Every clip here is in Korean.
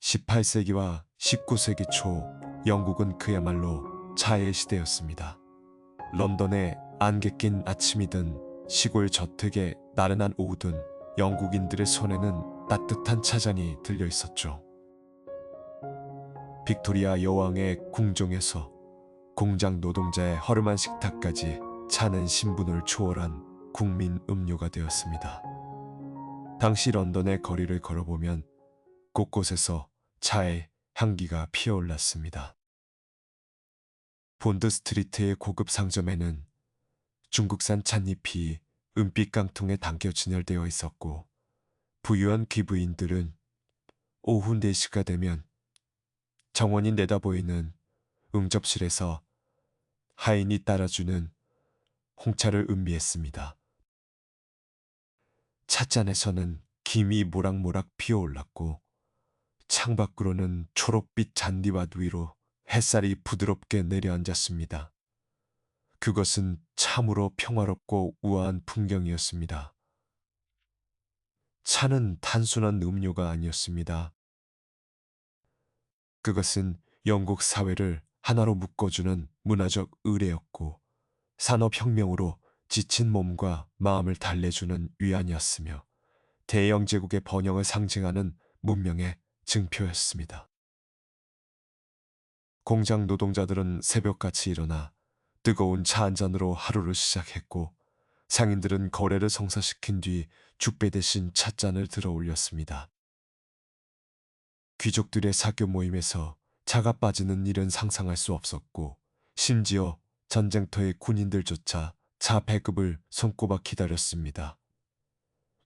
18세기와 19세기 초 영국은 그야말로 차의 시대였습니다. 런던의 안개 낀 아침이든 시골 저택의 나른한 오후든 영국인들의 손에는 따뜻한 차잔이 들려 있었죠. 빅토리아 여왕의 궁정에서 공장 노동자의 허름한 식탁까지 차는 신분을 초월한 국민 음료가 되었습니다. 당시 런던의 거리를 걸어보면 곳곳에서 차의 향기가 피어올랐습니다. 본드 스트리트의 고급 상점에는 중국산 찻잎이 은빛 깡통에 담겨 진열되어 있었고, 부유한 기부인들은 오후 4시가 되면 정원이 내다보이는 응접실에서 하인이 따라주는 홍차를 음미했습니다. 찻잔에서는 김이 모락모락 피어올랐고, 창밖으로는 초록빛 잔디밭 위로 햇살이 부드럽게 내려앉았습니다. 그것은 참으로 평화롭고 우아한 풍경이었습니다. 차는 단순한 음료가 아니었습니다. 그것은 영국 사회를 하나로 묶어주는 문화적 의례였고, 산업혁명으로 지친 몸과 마음을 달래주는 위안이었으며, 대영 제국의 번영을 상징하는 문명의 증표였습니다. 공장 노동자들은 새벽같이 일어나 뜨거운 차 한 잔으로 하루를 시작했고, 상인들은 거래를 성사시킨 뒤 죽배 대신 찻잔을 들어 올렸습니다. 귀족들의 사교 모임에서 차가 빠지는 일은 상상할 수 없었고, 심지어 전쟁터의 군인들조차 차 배급을 손꼽아 기다렸습니다.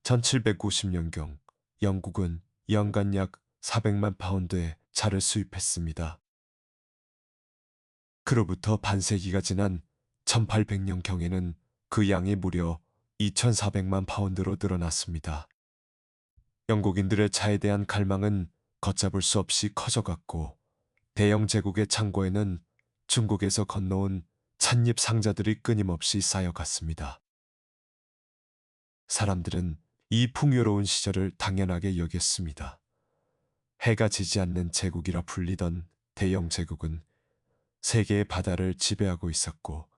1750년경 영국은 연간 약 400만 파운드의 차를 수입했습니다. 그로부터 반세기가 지난 1800년경에는 그 양이 무려 2400만 파운드로 늘어났습니다. 영국인들의 차에 대한 갈망은 걷잡을 수 없이 커져갔고, 대영 제국의 창고에는 중국에서 건너온 찻잎 상자들이 끊임없이 쌓여갔습니다. 사람들은 이 풍요로운 시절을 당연하게 여겼습니다. 해가 지지 않는 제국이라 불리던 대영 제국은 세계의 바다를 지배하고 있었고,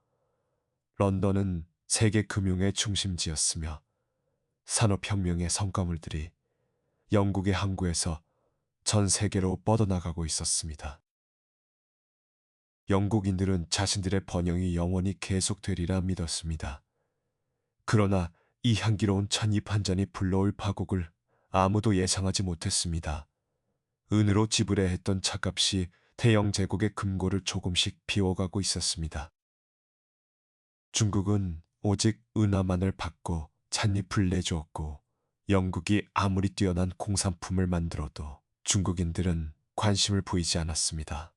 런던은 세계 금융의 중심지였으며, 산업혁명의 성과물들이 영국의 항구에서 전 세계로 뻗어나가고 있었습니다. 영국인들은 자신들의 번영이 영원히 계속되리라 믿었습니다. 그러나 이 향기로운 찻잎 한 잔이 불러올 파국을 아무도 예상하지 못했습니다. 은으로 지불해야 했던 차값이 대영 제국의 금고를 조금씩 비워가고 있었습니다. 중국은 오직 은화만을 받고 찻잎을 내주었고, 영국이 아무리 뛰어난 공산품을 만들어도 중국인들은 관심을 보이지 않았습니다.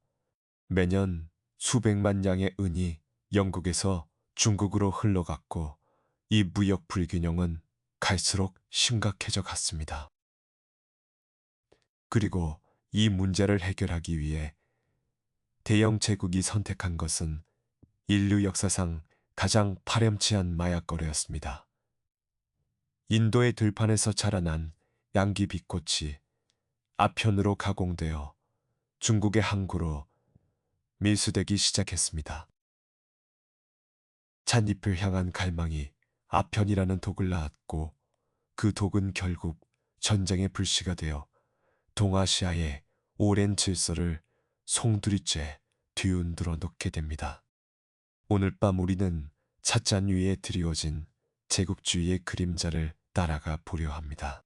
매년 수백만 양의 은이 영국에서 중국으로 흘러갔고, 이 무역 불균형은 갈수록 심각해져 갔습니다. 그리고 이 문제를 해결하기 위해 대영 제국이 선택한 것은 인류 역사상 가장 파렴치한 마약 거래였습니다. 인도의 들판에서 자라난 양귀비꽃이 아편으로 가공되어 중국의 항구로 밀수되기 시작했습니다. 찻잎을 향한 갈망이 아편이라는 독을 낳았고, 그 독은 결국 전쟁의 불씨가 되어 동아시아의 오랜 질서를 송두리째 뒤흔들어 놓게 됩니다. 오늘 밤 우리는 찻잔 위에 드리워진 제국주의의 그림자를 따라가 보려 합니다.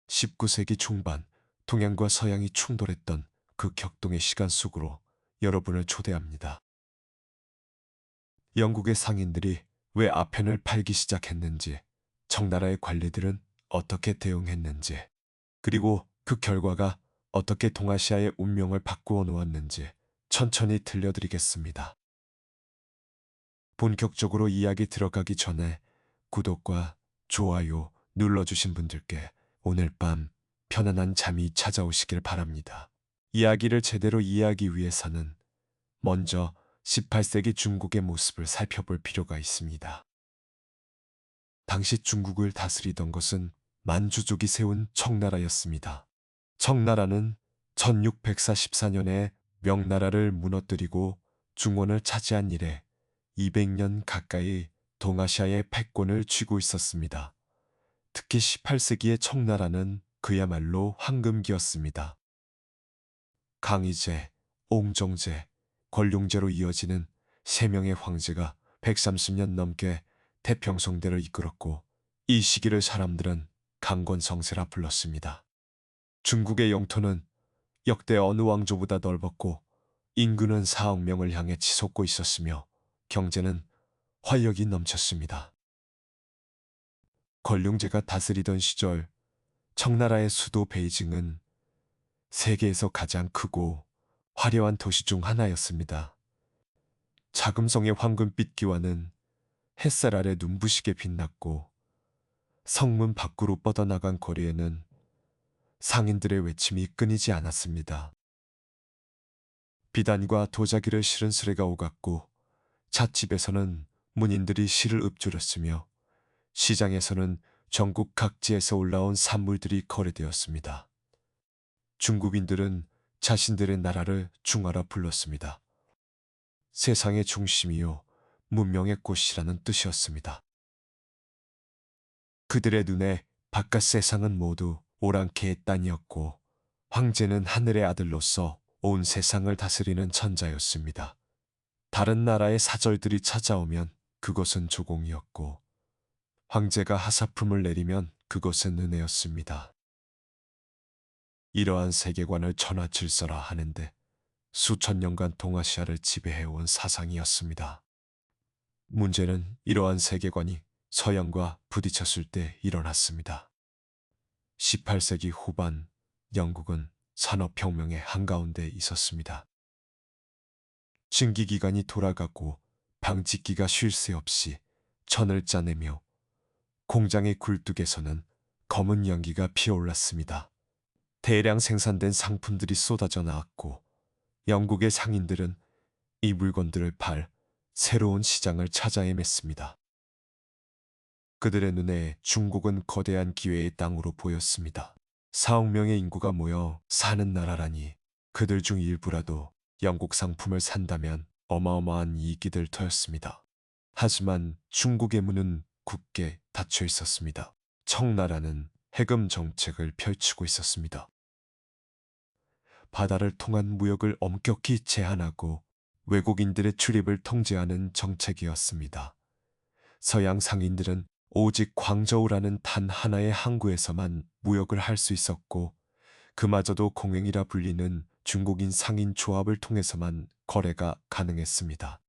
19세기 중반 동양과 서양이 충돌했던 그 격동의 시간 속으로 여러분을 초대합니다. 영국의 상인들이 왜 아편을 팔기 시작했는지, 청나라의 관리들은 어떻게 대응했는지, 그리고 그 결과가 어떻게 동아시아의 운명을 바꾸어 놓았는지 천천히 들려드리겠습니다. 본격적으로 이야기 들어가기 전에 구독과 좋아요 눌러주신 분들께 오늘 밤 편안한 잠이 찾아오시길 바랍니다. 이야기를 제대로 이해하기 위해서는 먼저 18세기 중국의 모습을 살펴볼 필요가 있습니다. 당시 중국을 다스리던 것은 만주족이 세운 청나라였습니다. 청나라는 1644년에 명나라를 무너뜨리고 중원을 차지한 이래 200년 가까이 동아시아의 패권을 쥐고 있었습니다. 특히 18세기의 청나라는 그야말로 황금기였습니다. 강희제, 옹정제, 권룡제로 이어지는 세 명의 황제가 130년 넘게 태평성대를 이끌었고 이 시기를 사람들은 강권성세라 불렀습니다. 중국의 영토는 역대 어느 왕조보다 넓었고 인구는 4억 명을 향해 치솟고 있었으며 경제는 활력이 넘쳤습니다. 권룡제가 다스리던 시절 청나라의 수도 베이징은 세계에서 가장 크고 화려한 도시 중 하나였습니다. 자금성의 황금빛 기와는 햇살 아래 눈부시게 빛났고 성문 밖으로 뻗어나간 거리에는 상인들의 외침이 끊이지 않았습니다. 비단과 도자기를 실은 수레가 오갔고 찻집에서는 문인들이 시를 읊조렸으며 시장에서는 전국 각지에서 올라온 산물들이 거래되었습니다. 중국인들은 자신들의 나라를 중화라 불렀습니다. 세상의 중심이요 문명의 꽃이라는 뜻이었습니다. 그들의 눈에 바깥 세상은 모두 오랑캐의 땅이었고 황제는 하늘의 아들로서 온 세상을 다스리는 천자였습니다. 다른 나라의 사절들이 찾아오면 그것은 조공이었고 황제가 하사품을 내리면 그것은 은혜였습니다. 이러한 세계관을 천하질서라 하는데 수천 년간 동아시아를 지배해온 사상이었습니다. 문제는 이러한 세계관이 서양과 부딪혔을 때 일어났습니다. 18세기 후반 영국은 산업혁명의 한가운데 있었습니다. 증기기관이 돌아가고 방직기가 쉴 새 없이 천을 짜내며 공장의 굴뚝에서는 검은 연기가 피어올랐습니다. 대량 생산된 상품들이 쏟아져 나왔고 영국의 상인들은 이 물건들을 팔 새로운 시장을 찾아 헤맸습니다. 그들의 눈에 중국은 거대한 기회의 땅으로 보였습니다. 4억 명의 인구가 모여 사는 나라라니 그들 중 일부라도 영국 상품을 산다면 어마어마한 이익이 될 터였습니다. 하지만 중국의 문은 굳게 닫혀 있었습니다. 청나라는 해금 정책을 펼치고 있었습니다. 바다를 통한 무역을 엄격히 제한하고 외국인들의 출입을 통제하는 정책이었습니다. 서양 상인들은 오직 광저우라는 단 하나의 항구에서만 무역을 할 수 있었고 그마저도 공행이라 불리는 중국인 상인 조합을 통해서만 거래가 가능했습니다.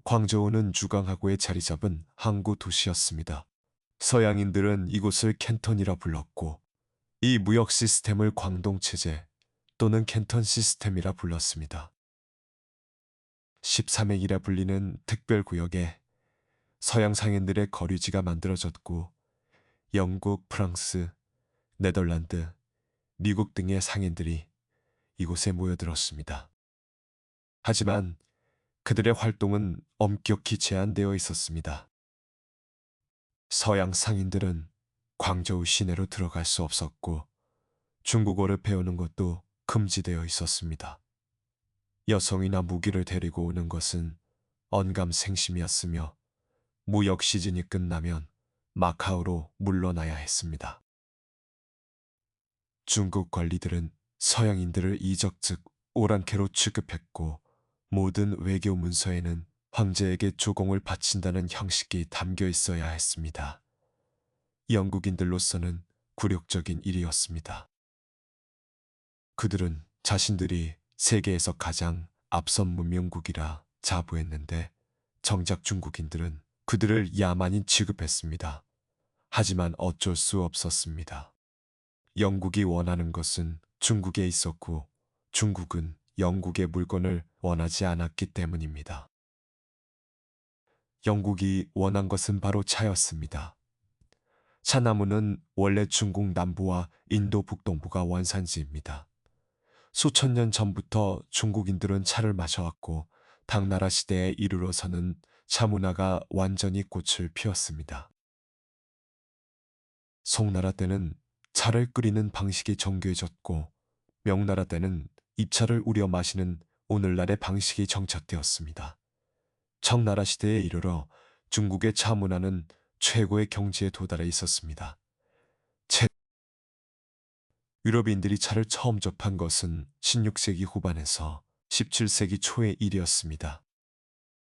광저우는 주강하고에 자리 잡은 항구 도시였습니다. 서양인들은 이곳을 캔턴이라 불렀고 이 무역 시스템을 광동체제 또는 캔턴 시스템이라 불렀습니다. 13핵이라 불리는 특별구역에 서양 상인들의 거류지가 만들어졌고 영국, 프랑스, 네덜란드, 미국 등의 상인들이 이곳에 모여들었습니다. 하지만 그들의 활동은 엄격히 제한되어 있었습니다. 서양 상인들은 광저우 시내로 들어갈 수 없었고 중국어를 배우는 것도 금지되어 있었습니다. 여성이나 무기를 데리고 오는 것은 언감생심이었으며 무역 시즌이 끝나면 마카오로 물러나야 했습니다. 중국 관리들은 서양인들을 이적 즉 오랑캐로 취급했고 모든 외교 문서에는 황제에게 조공을 바친다는 형식이 담겨 있어야 했습니다. 영국인들로서는 굴욕적인 일이었습니다. 그들은 자신들이 세계에서 가장 앞선 문명국이라 자부했는데 정작 중국인들은 그들을 야만인 취급했습니다. 하지만 어쩔 수 없었습니다. 영국이 원하는 것은 중국에 있었고 중국은 영국의 물건을 원하지 않았기 때문입니다. 영국이 원한 것은 바로 차였습니다. 차나무는 원래 중국 남부와 인도 북동부가 원산지입니다. 수천 년 전부터 중국인들은 차를 마셔왔고 당나라 시대에 이르러서는 차 문화가 완전히 꽃을 피웠습니다. 송나라 때는 차를 끓이는 방식이 정교해졌고 명나라 때는 입차를 우려 마시는 오늘날의 방식이 정착되었습니다. 청나라 시대에 이르러 중국의 차 문화는 최고의 경지에 도달해 있었습니다. 유럽인들이 차를 처음 접한 것은 16세기 후반에서 17세기 초의 일이었습니다.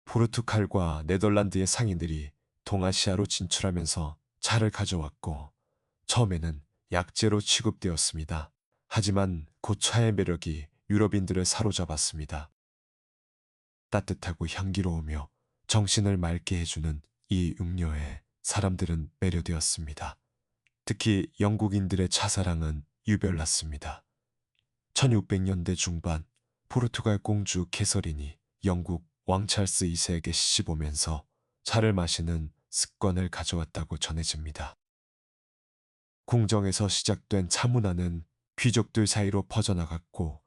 포르투갈과 네덜란드의 상인들이 동아시아로 진출하면서 차를 가져왔고 처음에는 약재로 취급되었습니다. 하지만 곧 차의 매력이 유럽인들을 사로잡았습니다. 따뜻하고 향기로우며 정신을 맑게 해주는 이 음료에 사람들은 매료되었습니다. 특히 영국인들의 차사랑은 유별났습니다. 1600년대 중반 포르투갈 공주 캐서린이 영국 왕 찰스 2세에게 시집 오면서 차를 마시는 습관을 가져왔다고 전해집니다. 궁정에서 시작된 차 문화는 귀족들 사이로 퍼져나갔고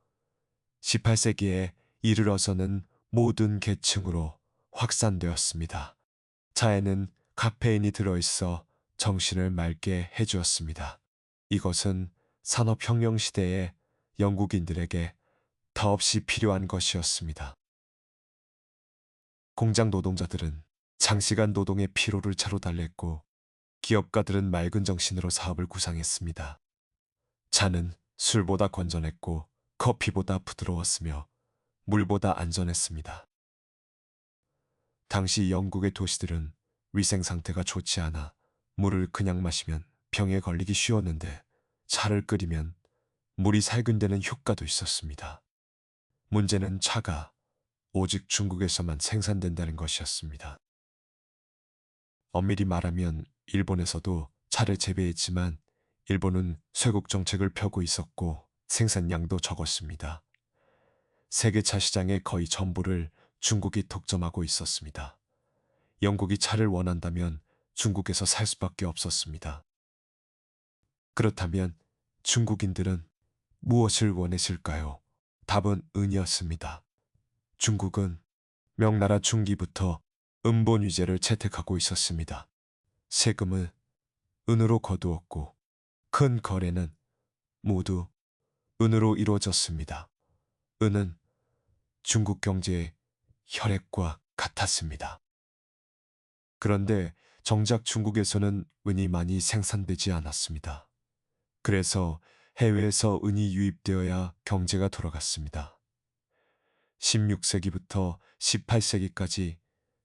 18세기에 이르러서는 모든 계층으로 확산되었습니다. 차에는 카페인이 들어있어 정신을 맑게 해주었습니다. 이것은 산업혁명 시대의 영국인들에게 더없이 필요한 것이었습니다. 공장 노동자들은 장시간 노동의 피로를 차로 달랬고 기업가들은 맑은 정신으로 사업을 구상했습니다. 차는 술보다 건전했고 커피보다 부드러웠으며 물보다 안전했습니다. 당시 영국의 도시들은 위생 상태가 좋지 않아 물을 그냥 마시면 병에 걸리기 쉬웠는데 차를 끓이면 물이 살균되는 효과도 있었습니다. 문제는 차가 오직 중국에서만 생산된다는 것이었습니다. 엄밀히 말하면 일본에서도 차를 재배했지만 일본은 쇄국 정책을 펴고 있었고 생산량도 적었습니다. 세계 차 시장의 거의 전부를 중국이 독점하고 있었습니다. 영국이 차를 원한다면 중국에서 살 수밖에 없었습니다. 그렇다면 중국인들은 무엇을 원했을까요? 답은 은이었습니다. 중국은 명나라 중기부터 은본 위제를 채택하고 있었습니다. 세금을 은으로 거두었고 큰 거래는 모두 은으로 이루어졌습니다. 은은 중국 경제의 혈액과 같았습니다. 그런데 정작 중국에서는 은이 많이 생산되지 않았습니다. 그래서 해외에서 은이 유입되어야 경제가 돌아갔습니다. 16세기부터 18세기까지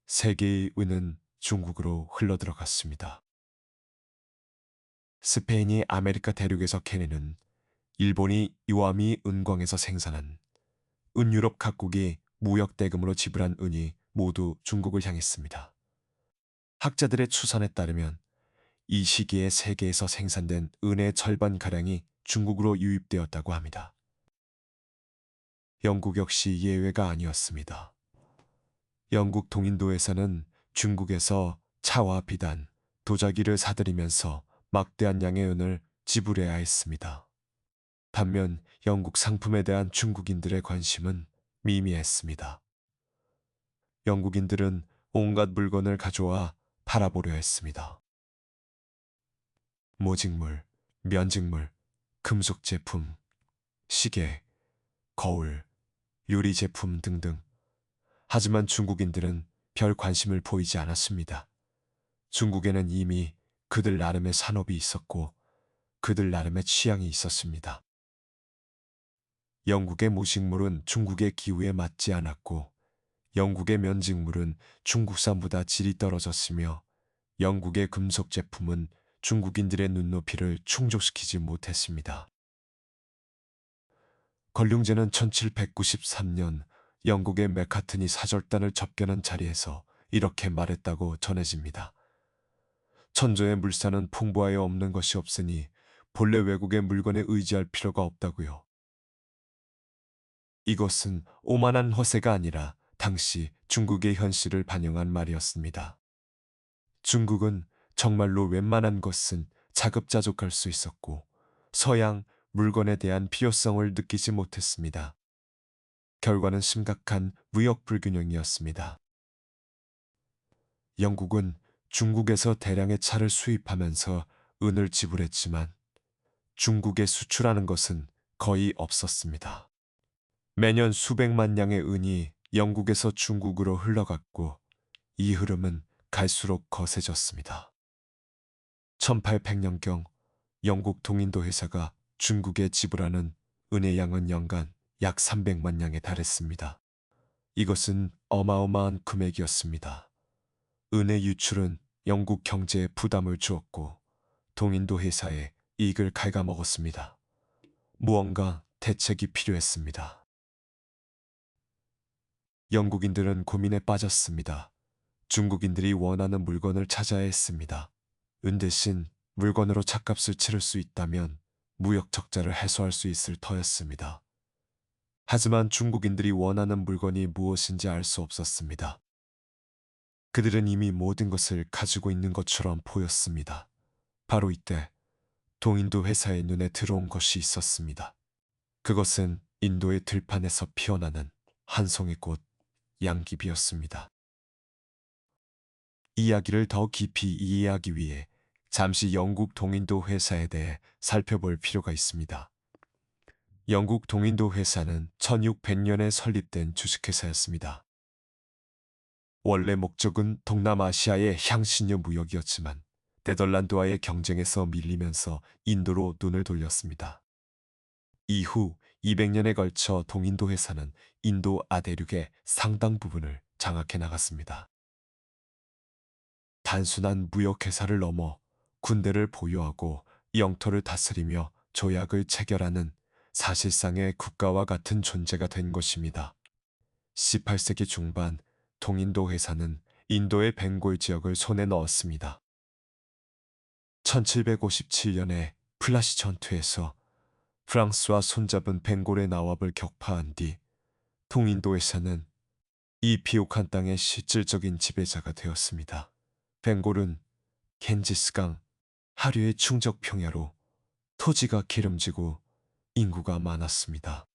세계의 은은 중국으로 흘러들어갔습니다. 스페인이 아메리카 대륙에서 캐내는 일본이 이와미 은광에서 생산한 은 유럽 각국이 무역 대금으로 지불한 은이 모두 중국을 향했습니다. 학자들의 추산에 따르면 이 시기에 세계에서 생산된 은의 절반가량이 중국으로 유입되었다고 합니다. 영국 역시 예외가 아니었습니다. 영국 동인도에서는 중국에서 차와 비단, 도자기를 사들이면서 막대한 양의 은을 지불해야 했습니다. 반면 영국 상품에 대한 중국인들의 관심은 미미했습니다. 영국인들은 온갖 물건을 가져와 팔아보려 했습니다. 모직물, 면직물, 금속 제품, 시계, 거울, 유리 제품 등등. 하지만 중국인들은 별 관심을 보이지 않았습니다. 중국에는 이미 그들 나름의 산업이 있었고 그들 나름의 취향이 있었습니다. 영국의 모식물은 중국의 기후에 맞지 않았고 영국의 면직물은 중국산보다 질이 떨어졌으며 영국의 금속 제품은 중국인들의 눈높이를 충족시키지 못했습니다. 걸륭제는 1793년 영국의 맥카트니 사절단을 접견한 자리에서 이렇게 말했다고 전해집니다. 천조의 물산은 풍부하여 없는 것이 없으니 본래 외국의 물건에 의지할 필요가 없다고요. 이것은 오만한 허세가 아니라 당시 중국의 현실을 반영한 말이었습니다. 중국은 정말로 웬만한 것은 자급자족할 수 있었고 서양 물건에 대한 필요성을 느끼지 못했습니다. 결과는 심각한 무역 불균형이었습니다. 영국은 중국에서 대량의 차를 수입하면서 은을 지불했지만 중국에 수출하는 것은 거의 없었습니다. 매년 수백만 량의 은이 영국에서 중국으로 흘러갔고 이 흐름은 갈수록 거세졌습니다. 1800년경 영국 동인도 회사가 중국에 지불하는 은의 양은 연간 약 300만 량에 달했습니다. 이것은 어마어마한 금액이었습니다. 은의 유출은 영국 경제에 부담을 주었고 동인도 회사에 이익을 갉아먹었습니다. 무언가 대책이 필요했습니다. 영국인들은 고민에 빠졌습니다. 중국인들이 원하는 물건을 찾아야 했습니다. 은 대신 물건으로 찻값을 치를 수 있다면 무역 적자를 해소할 수 있을 터였습니다. 하지만 중국인들이 원하는 물건이 무엇인지 알 수 없었습니다. 그들은 이미 모든 것을 가지고 있는 것처럼 보였습니다. 바로 이때 동인도 회사의 눈에 들어온 것이 있었습니다. 그것은 인도의 들판에서 피어나는 한 송이 꽃, 양귀비였습니다. 이야기를 더 깊이 이해하기 위해 잠시 영국 동인도 회사에 대해 살펴볼 필요가 있습니다. 영국 동인도 회사는 1600년에 설립된 주식회사였습니다. 원래 목적은 동남아시아의 향신료 무역이었지만 네덜란드와의 경쟁에서 밀리면서 인도로 눈을 돌렸습니다. 이후 200년에 걸쳐 동인도 회사는 인도 아대륙의 상당 부분을 장악해 나갔습니다. 단순한 무역회사를 넘어 군대를 보유하고 영토를 다스리며 조약을 체결하는 사실상의 국가와 같은 존재가 된 것입니다. 18세기 중반 동인도 회사는 인도의 벵골 지역을 손에 넣었습니다. 1757년에 플라시 전투에서 프랑스와 손잡은 벵골의 나왑을 격파한 뒤 동인도 회사는 이 비옥한 땅의 실질적인 지배자가 되었습니다. 벵골은 겐지스강 하류의 충적 평야로 토지가 기름지고 인구가 많았습니다.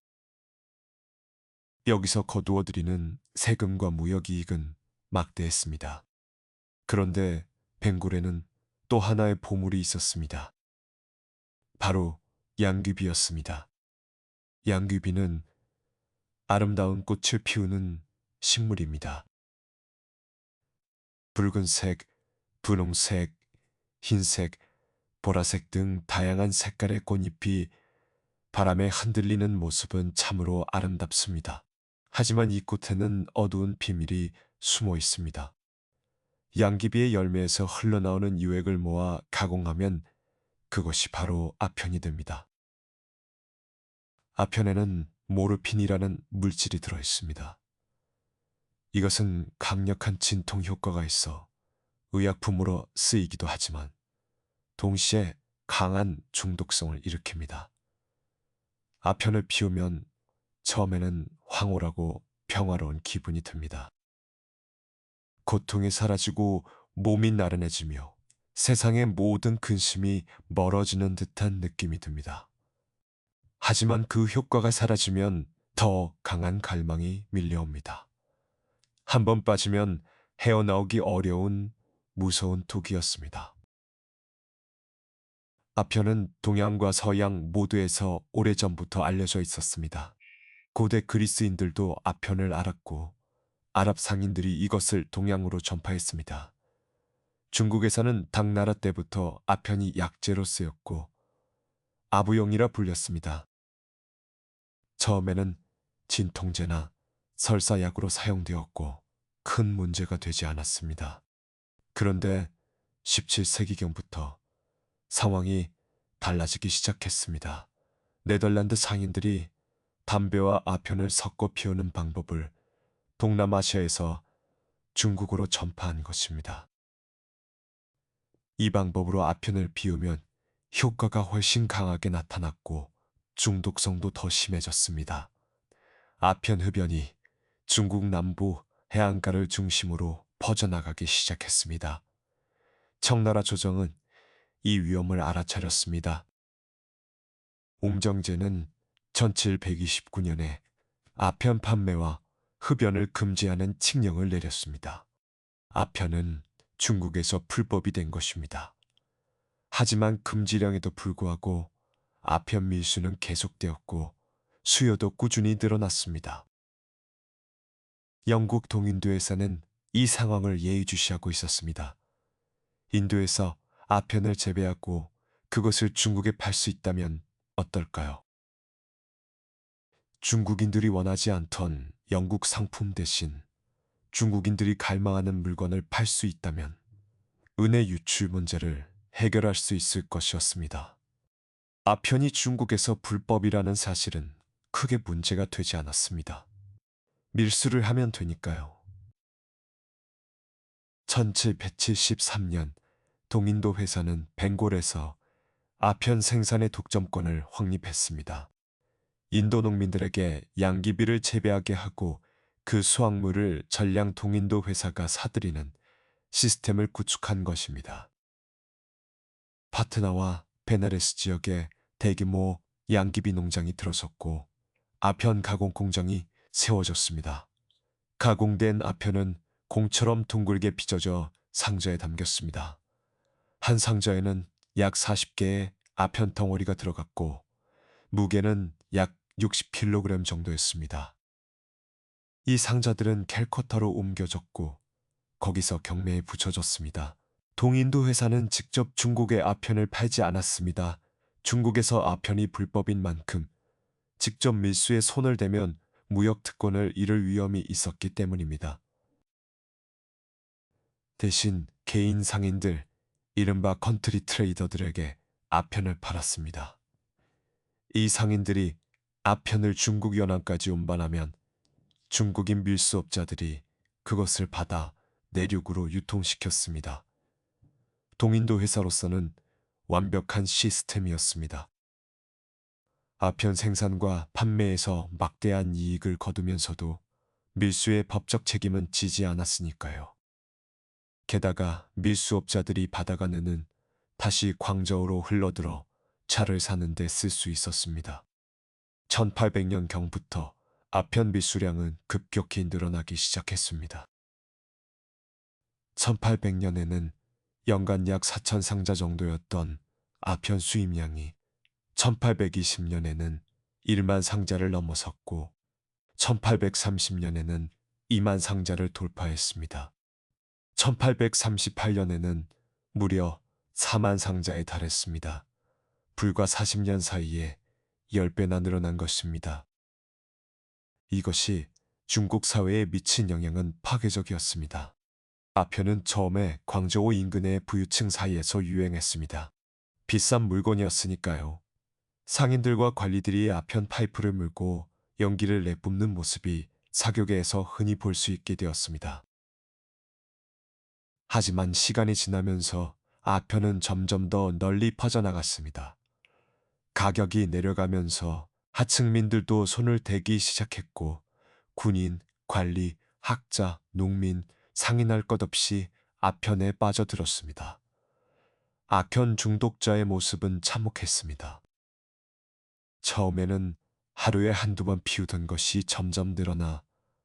여기서 거두어들이는 세금과 무역이익은 막대했습니다. 그런데 벵골에는 또 하나의 보물이 있었습니다. 바로 양귀비였습니다. 양귀비는 아름다운 꽃을 피우는 식물입니다. 붉은색, 분홍색, 흰색, 보라색 등 다양한 색깔의 꽃잎이 바람에 흔들리는 모습은 참으로 아름답습니다. 하지만 이 꽃에는 어두운 비밀이 숨어 있습니다. 양귀비의 열매에서 흘러나오는 유액을 모아 가공하면 그것이 바로 아편이 됩니다. 아편에는 모르핀이라는 물질이 들어 있습니다. 이것은 강력한 진통 효과가 있어 의약품으로 쓰이기도 하지만 동시에 강한 중독성을 일으킵니다. 아편을 피우면 처음에는 황홀하고 평화로운 기분이 듭니다. 고통이 사라지고 몸이 나른해지며 세상의 모든 근심이 멀어지는 듯한 느낌이 듭니다. 하지만 그 효과가 사라지면 더 강한 갈망이 밀려옵니다. 한번 빠지면 헤어나오기 어려운 무서운 독이었습니다. 아편은 동양과 서양 모두에서 오래전부터 알려져 있었습니다. 고대 그리스인들도 아편을 알았고 아랍 상인들이 이것을 동양으로 전파했습니다. 중국에서는 당나라 때부터 아편이 약재로 쓰였고 아부용이라 불렸습니다. 처음에는 진통제나 설사약으로 사용되었고 큰 문제가 되지 않았습니다. 그런데 17세기경부터 상황이 달라지기 시작했습니다. 네덜란드 상인들이 담배와 아편을 섞어 피우는 방법을 동남아시아에서 중국으로 전파한 것입니다. 이 방법으로 아편을 피우면 효과가 훨씬 강하게 나타났고 중독성도 더 심해졌습니다. 아편 흡연이 중국 남부 해안가를 중심으로 퍼져나가기 시작했습니다. 청나라 조정은 이 위험을 알아차렸습니다. 옹정제는 1729년에 아편 판매와 흡연을 금지하는 칙령을 내렸습니다. 아편은 중국에서 불법이 된 것입니다. 하지만 금지령에도 불구하고 아편 밀수는 계속되었고 수요도 꾸준히 늘어났습니다. 영국 동인도회사는 이 상황을 예의주시하고 있었습니다. 인도에서 아편을 재배하고 그것을 중국에 팔 수 있다면 어떨까요? 중국인들이 원하지 않던 영국 상품 대신 중국인들이 갈망하는 물건을 팔 수 있다면 은의 유출 문제를 해결할 수 있을 것이었습니다. 아편이 중국에서 불법이라는 사실은 크게 문제가 되지 않았습니다. 밀수를 하면 되니까요. 1773년 동인도 회사는 벵골에서 아편 생산의 독점권을 확립했습니다. 인도 농민들에게 양귀비를 재배하게 하고 그 수확물을 전량 동인도 회사가 사들이는 시스템을 구축한 것입니다. 파트나와 베나레스 지역에 대규모 양귀비 농장이 들어섰고 아편 가공 공장이 세워졌습니다. 가공된 아편은 공처럼 둥글게 빚어져 상자에 담겼습니다. 한 상자에는 약 40개의 아편 덩어리가 들어갔고 무게는 약 60kg 정도였습니다. 이 상자들은 캘커타로 옮겨졌고 거기서 경매에 붙여졌습니다. 동인도 회사는 직접 중국에 아편을 팔지 않았습니다. 중국에서 아편이 불법인 만큼 직접 밀수에 손을 대면 무역 특권을 잃을 위험이 있었기 때문입니다. 대신 개인 상인들, 이른바 컨트리 트레이더들에게 아편을 팔았습니다. 이 상인들이 아편을 중국 연안까지 운반하면 중국인 밀수업자들이 그것을 받아 내륙으로 유통시켰습니다. 동인도 회사로서는 완벽한 시스템이었습니다. 아편 생산과 판매에서 막대한 이익을 거두면서도 밀수의 법적 책임은 지지 않았으니까요. 게다가 밀수업자들이 받아간 은은 다시 광저우로 흘러들어 차를 사는 데 쓸 수 있었습니다. 1800년경부터 아편 밀수량은 급격히 늘어나기 시작했습니다. 1800년에는 연간 약 4,000상자 정도였던 아편 수입량이 1820년에는 1만 상자를 넘어섰고 1830년에는 2만 상자를 돌파했습니다. 1838년에는 무려 4만 상자에 달했습니다. 불과 40년 사이에 10배나 늘어난 것입니다. 이것이 중국 사회에 미친 영향은 파괴적이었습니다. 아편은 처음에 광저우 인근의 부유층 사이에서 유행했습니다. 비싼 물건이었으니까요. 상인들과 관리들이 아편 파이프를 물고 연기를 내뿜는 모습이 사교계에서 흔히 볼 수 있게 되었습니다. 하지만 시간이 지나면서 아편은 점점 더 널리 퍼져나갔습니다. 가격이 내려가면서 하층민들도 손을 대기 시작했고 군인, 관리, 학자, 농민, 상인할 것 없이 아편에 빠져들었습니다. 아편 중독자의 모습은 참혹했습니다. 처음에는 하루에 한두 번 피우던 것이 점점 늘어나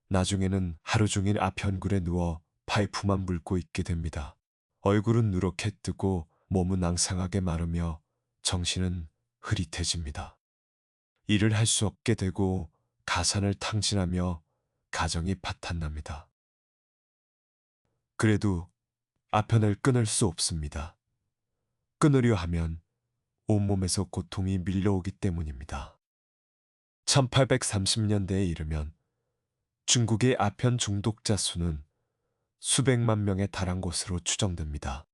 나중에는 하루 종일 아편굴에 누워 파이프만 물고 있게 됩니다. 얼굴은 누렇게 뜨고 몸은 앙상하게 마르며 정신은 흐릿해집니다. 일을 할 수 없게 되고 가산을 탕진하며 가정이 파탄납니다. 그래도 아편을 끊을 수 없습니다. 끊으려 하면 온몸에서 고통이 밀려오기 때문입니다. 1830년대에 이르면 중국의 아편 중독자 수는 수백만 명에 달한 것으로 추정됩니다.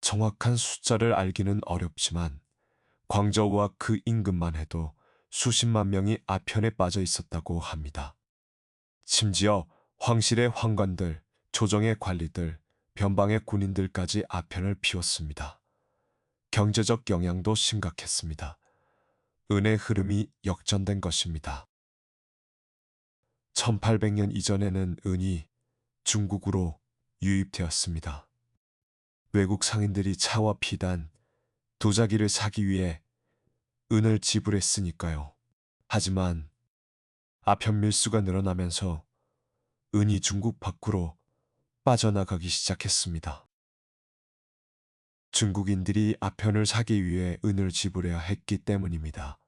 정확한 숫자를 알기는 어렵지만 광저우와 그 인근만 해도 수십만 명이 아편에 빠져 있었다고 합니다. 심지어 황실의 황관들, 조정의 관리들, 변방의 군인들까지 아편을 피웠습니다. 경제적 영향도 심각했습니다. 은의 흐름이 역전된 것입니다. 1800년 이전에는 은이 중국으로 유입되었습니다. 외국 상인들이 차와 피단, 도자기를 사기 위해 은을 지불했으니까요. 하지만 아편 밀수가 늘어나면서 은이 중국 밖으로 빠져나가기 시작했습니다. 중국인들이 아편을 사기 위해 은을 지불해야 했기 때문입니다.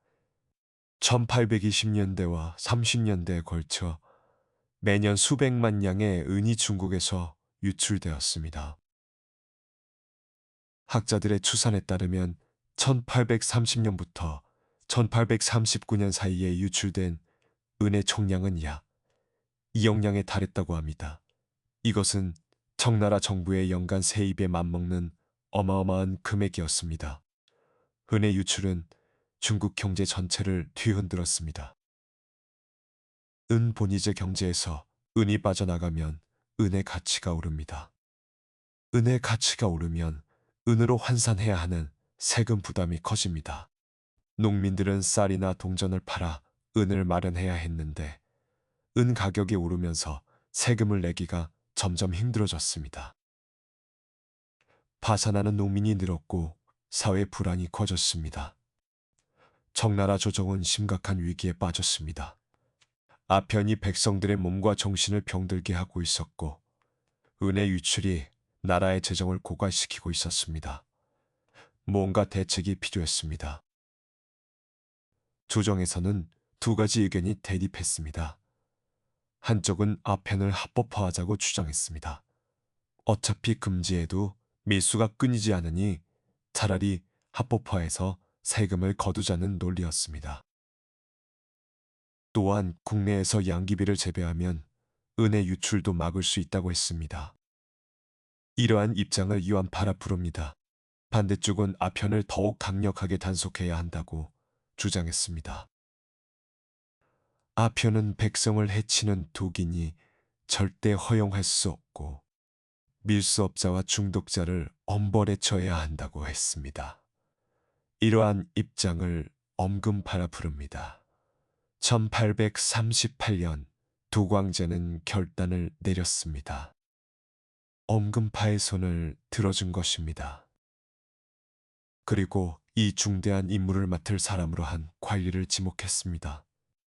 1820년대와 30년대에 걸쳐 매년 수백만 양의 은이 중국에서 유출되었습니다. 학자들의 추산에 따르면 1830년부터 1839년 사이에 유출된 은의 총량은 약 2억 량에 달했다고 합니다. 이것은 청나라 정부의 연간 세입에 맞먹는 어마어마한 금액이었습니다. 은의 유출은 중국 경제 전체를 뒤흔들었습니다. 은 본위제 경제에서 은이 빠져나가면 은의 가치가 오릅니다. 은의 가치가 오르면 은으로 환산해야 하는 세금 부담이 커집니다. 농민들은 쌀이나 동전을 팔아 은을 마련해야 했는데 은 가격이 오르면서 세금을 내기가 점점 힘들어졌습니다. 파산하는 농민이 늘었고 사회 불안이 커졌습니다. 청나라 조정은 심각한 위기에 빠졌습니다. 아편이 백성들의 몸과 정신을 병들게 하고 있었고 은의 유출이 나라의 재정을 고갈시키고 있었습니다. 뭔가 대책이 필요했습니다. 조정에서는 두 가지 의견이 대립했습니다. 한쪽은 아편을 합법화하자고 주장했습니다. 어차피 금지해도 밀수가 끊이지 않으니 차라리 합법화해서 세금을 거두자는 논리였습니다. 또한 국내에서 양귀비를 재배하면 은의 유출도 막을 수 있다고 했습니다. 이러한 입장을 이완 바라부릅니다. 반대쪽은 아편을 더욱 강력하게 단속해야 한다고 주장했습니다. 아편은 백성을 해치는 독이니 절대 허용할 수 없고 밀수업자와 중독자를 엄벌에 처해야 한다고 했습니다. 이러한 입장을 엄금파라 부릅니다. 1838년 도광제는 결단을 내렸습니다. 엄금파의 손을 들어준 것입니다. 그리고 이 중대한 임무를 맡을 사람으로 한 관리를 지목했습니다.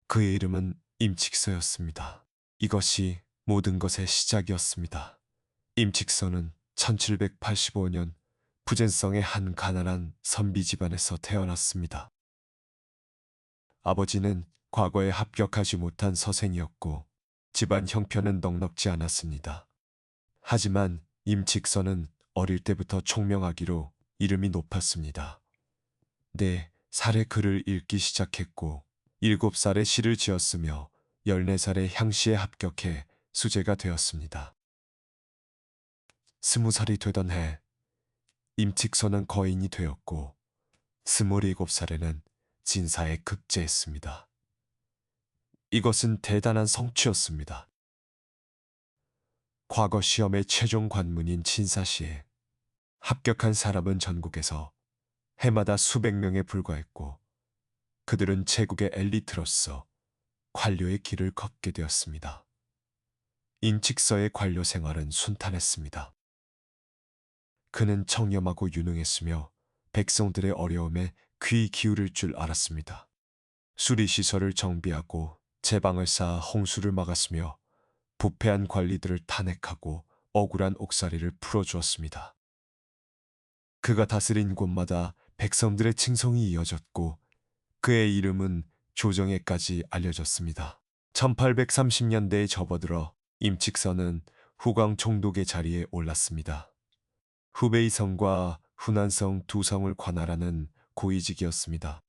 그의 이름은 임칙서였습니다. 이것이 모든 것의 시작이었습니다. 임칙서는 1785년 부젠성의 한 가난한 선비 집안에서 태어났습니다. 아버지는 과거에 합격하지 못한 서생이었고 집안 형편은 넉넉지 않았습니다. 하지만 임칙서는 어릴 때부터 총명하기로 이름이 높았습니다. 4살에 글을 읽기 시작했고 7살에 시를 지었으며 14살에 향시에 합격해 수재가 되었습니다. 20살이 되던 해 임칙서는 거인이 되었고 27살에는 진사에 급제했습니다. 이것은 대단한 성취였습니다. 과거 시험의 최종 관문인 진사시에 합격한 사람은 전국에서 해마다 수백 명에 불과했고 그들은 제국의 엘리트로서 관료의 길을 걷게 되었습니다. 임칙서의 관료 생활은 순탄했습니다. 그는 청렴하고 유능했으며 백성들의 어려움에 귀 기울일 줄 알았습니다. 수리시설을 정비하고 제방을 쌓아 홍수를 막았으며 부패한 관리들을 탄핵하고 억울한 옥살이를 풀어주었습니다. 그가 다스린 곳마다 백성들의 칭송이 이어졌고 그의 이름은 조정에까지 알려졌습니다. 1830년대에 접어들어 임칙서는 후광 총독의 자리에 올랐습니다. 후베이성과 후난성 두 성을 관할하는 고위직이었습니다.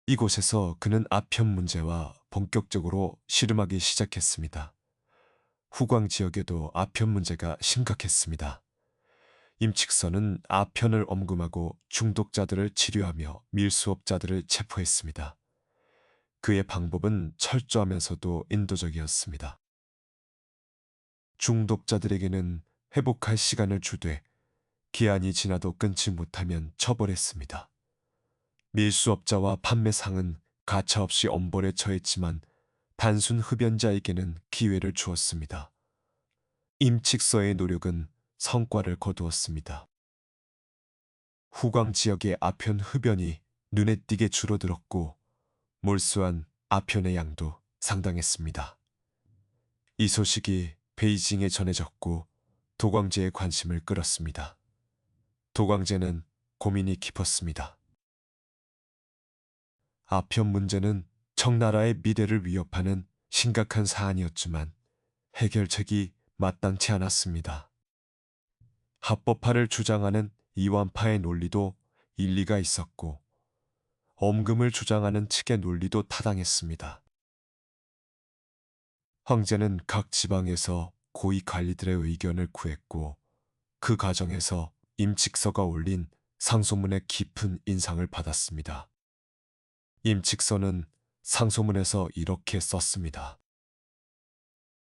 이곳에서 그는 아편 문제와 본격적으로 씨름하기 시작했습니다. 후광 지역에도 아편 문제가 심각했습니다. 임칙서는 아편을 엄금하고 중독자들을 치료하며 밀수업자들을 체포했습니다. 그의 방법은 철저하면서도 인도적이었습니다. 중독자들에게는 회복할 시간을 주되 기한이 지나도 끊지 못하면 처벌했습니다. 밀수업자와 판매상은 가차없이 엄벌에 처했지만 단순 흡연자에게는 기회를 주었습니다. 임칙서의 노력은 성과를 거두었습니다. 후광 지역의 아편 흡연이 눈에 띄게 줄어들었고 몰수한 아편의 양도 상당했습니다. 이 소식이 베이징에 전해졌고 도광제의 관심을 끌었습니다. 도광제는 고민이 깊었습니다. 아편 문제는 청나라의 미래를 위협하는 심각한 사안이었지만 해결책이 마땅치 않았습니다. 합법화를 주장하는 이완파의 논리도 일리가 있었고 엄금을 주장하는 측의 논리도 타당했습니다. 황제는 각 지방에서 고위 관리들의 의견을 구했고 그 과정에서 임칙서가 올린 상소문의 깊은 인상을 받았습니다. 임칙서는 상소문에서 이렇게 썼습니다.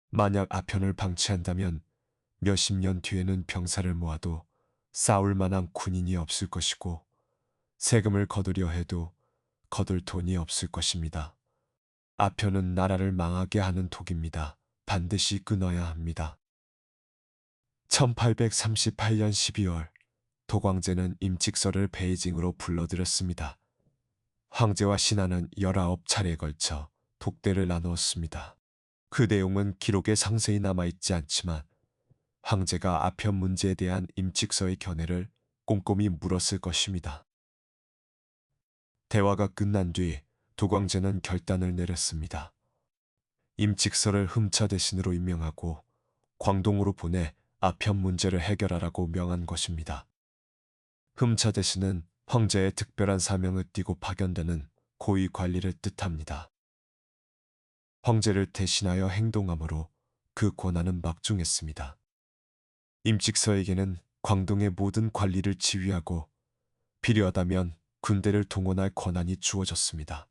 만약 아편을 방치한다면 몇십 년 뒤에는 병사를 모아도 싸울 만한 군인이 없을 것이고 세금을 거두려 해도 거둘 돈이 없을 것입니다. 아편은 나라를 망하게 하는 독입니다. 반드시 끊어야 합니다. 1838년 12월 도광제는 임칙서를 베이징으로 불러들였습니다. 황제와 신하는 19차례에 걸쳐 독대를 나누었습니다. 그 내용은 기록에 상세히 남아있지 않지만 황제가 아편 문제에 대한 임칙서의 견해를 꼼꼼히 물었을 것입니다. 대화가 끝난 뒤 도광제는 결단을 내렸습니다. 임칙서를 흠차 대신으로 임명하고 광동으로 보내 아편 문제를 해결하라고 명한 것입니다. 흠차 대신은 황제의 특별한 사명을 띠고 파견되는 고위 관리를 뜻합니다. 황제를 대신하여 행동함으로 그 권한은 막중했습니다. 임칙서에게는 광동의 모든 관리를 지휘하고 필요하다면 군대를 동원할 권한이 주어졌습니다.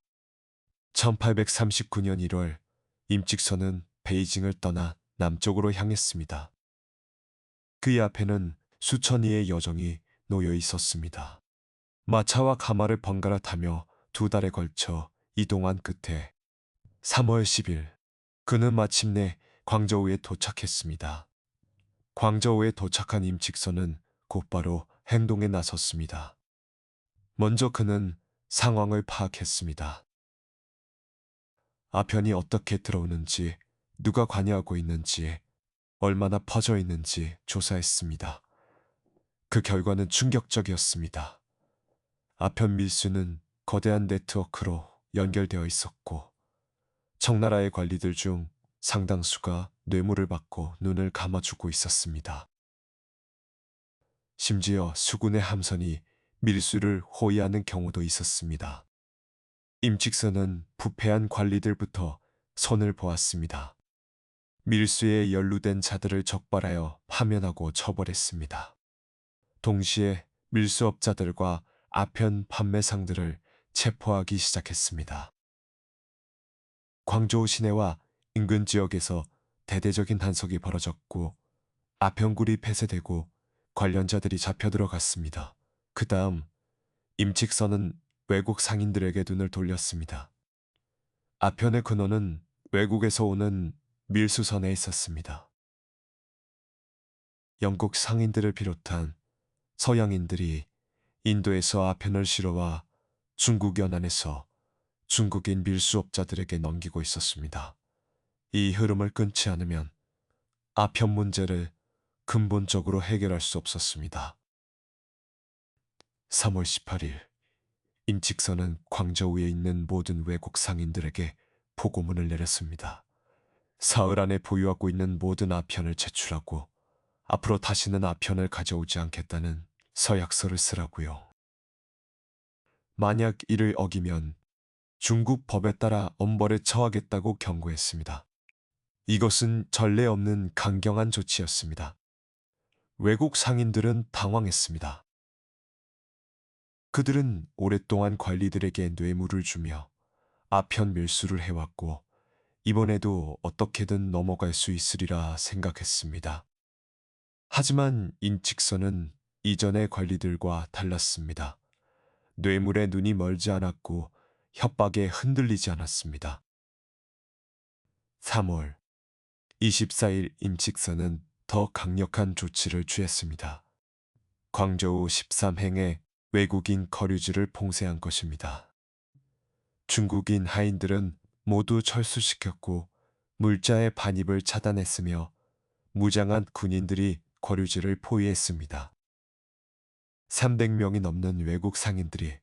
1839년 1월 임칙서는 베이징을 떠나 남쪽으로 향했습니다. 그의 앞에는 수천리의 여정이 놓여 있었습니다. 마차와 가마를 번갈아 타며 2달에 걸쳐 이동한 끝에 3월 10일 그는 마침내 광저우에 도착했습니다. 광저우에 도착한 임칙서는 곧바로 행동에 나섰습니다. 먼저 그는 상황을 파악했습니다. 아편이 어떻게 들어오는지, 누가 관여하고 있는지, 얼마나 퍼져 있는지 조사했습니다. 그 결과는 충격적이었습니다. 아편 밀수는 거대한 네트워크로 연결되어 있었고 청나라의 관리들 중 상당수가 뇌물을 받고 눈을 감아주고 있었습니다. 심지어 수군의 함선이 밀수를 호위하는 경우도 있었습니다. 임칙서는 부패한 관리들부터 손을 보았습니다. 밀수에 연루된 자들을 적발하여 파면하고 처벌했습니다. 동시에 밀수업자들과 아편 판매상들을 체포하기 시작했습니다. 광저우 시내와 인근 지역에서 대대적인 단속이 벌어졌고 아편굴이 폐쇄되고 관련자들이 잡혀 들어갔습니다. 그 다음 임칙서는 외국 상인들에게 눈을 돌렸습니다. 아편의 근원은 외국에서 오는 밀수선에 있었습니다. 영국 상인들을 비롯한 서양인들이 인도에서 아편을 실어와 중국 연안에서 중국인 밀수업자들에게 넘기고 있었습니다. 이 흐름을 끊지 않으면 아편 문제를 근본적으로 해결할 수 없었습니다. 3월 18일 임칙서는 광저우에 있는 모든 외국 상인들에게 보고문을 내렸습니다. 사흘 안에 보유하고 있는 모든 아편을 제출하고 앞으로 다시는 아편을 가져오지 않겠다는 서약서를 쓰라고요. 만약 이를 어기면 중국 법에 따라 엄벌에 처하겠다고 경고했습니다. 이것은 전례 없는 강경한 조치였습니다. 외국 상인들은 당황했습니다. 그들은 오랫동안 관리들에게 뇌물을 주며 아편 밀수를 해왔고 이번에도 어떻게든 넘어갈 수 있으리라 생각했습니다. 하지만 임칙서는 이전의 관리들과 달랐습니다. 뇌물에 눈이 멀지 않았고 협박에 흔들리지 않았습니다. 3월 24일 임칙서는 더 강력한 조치를 취했습니다. 광저우 13행의 외국인 거류지를 봉쇄한 것입니다. 중국인 하인들은 모두 철수시켰고 물자의 반입을 차단했으며 무장한 군인들이 거류지를 포위했습니다. 300명이 넘는 외국 상인들이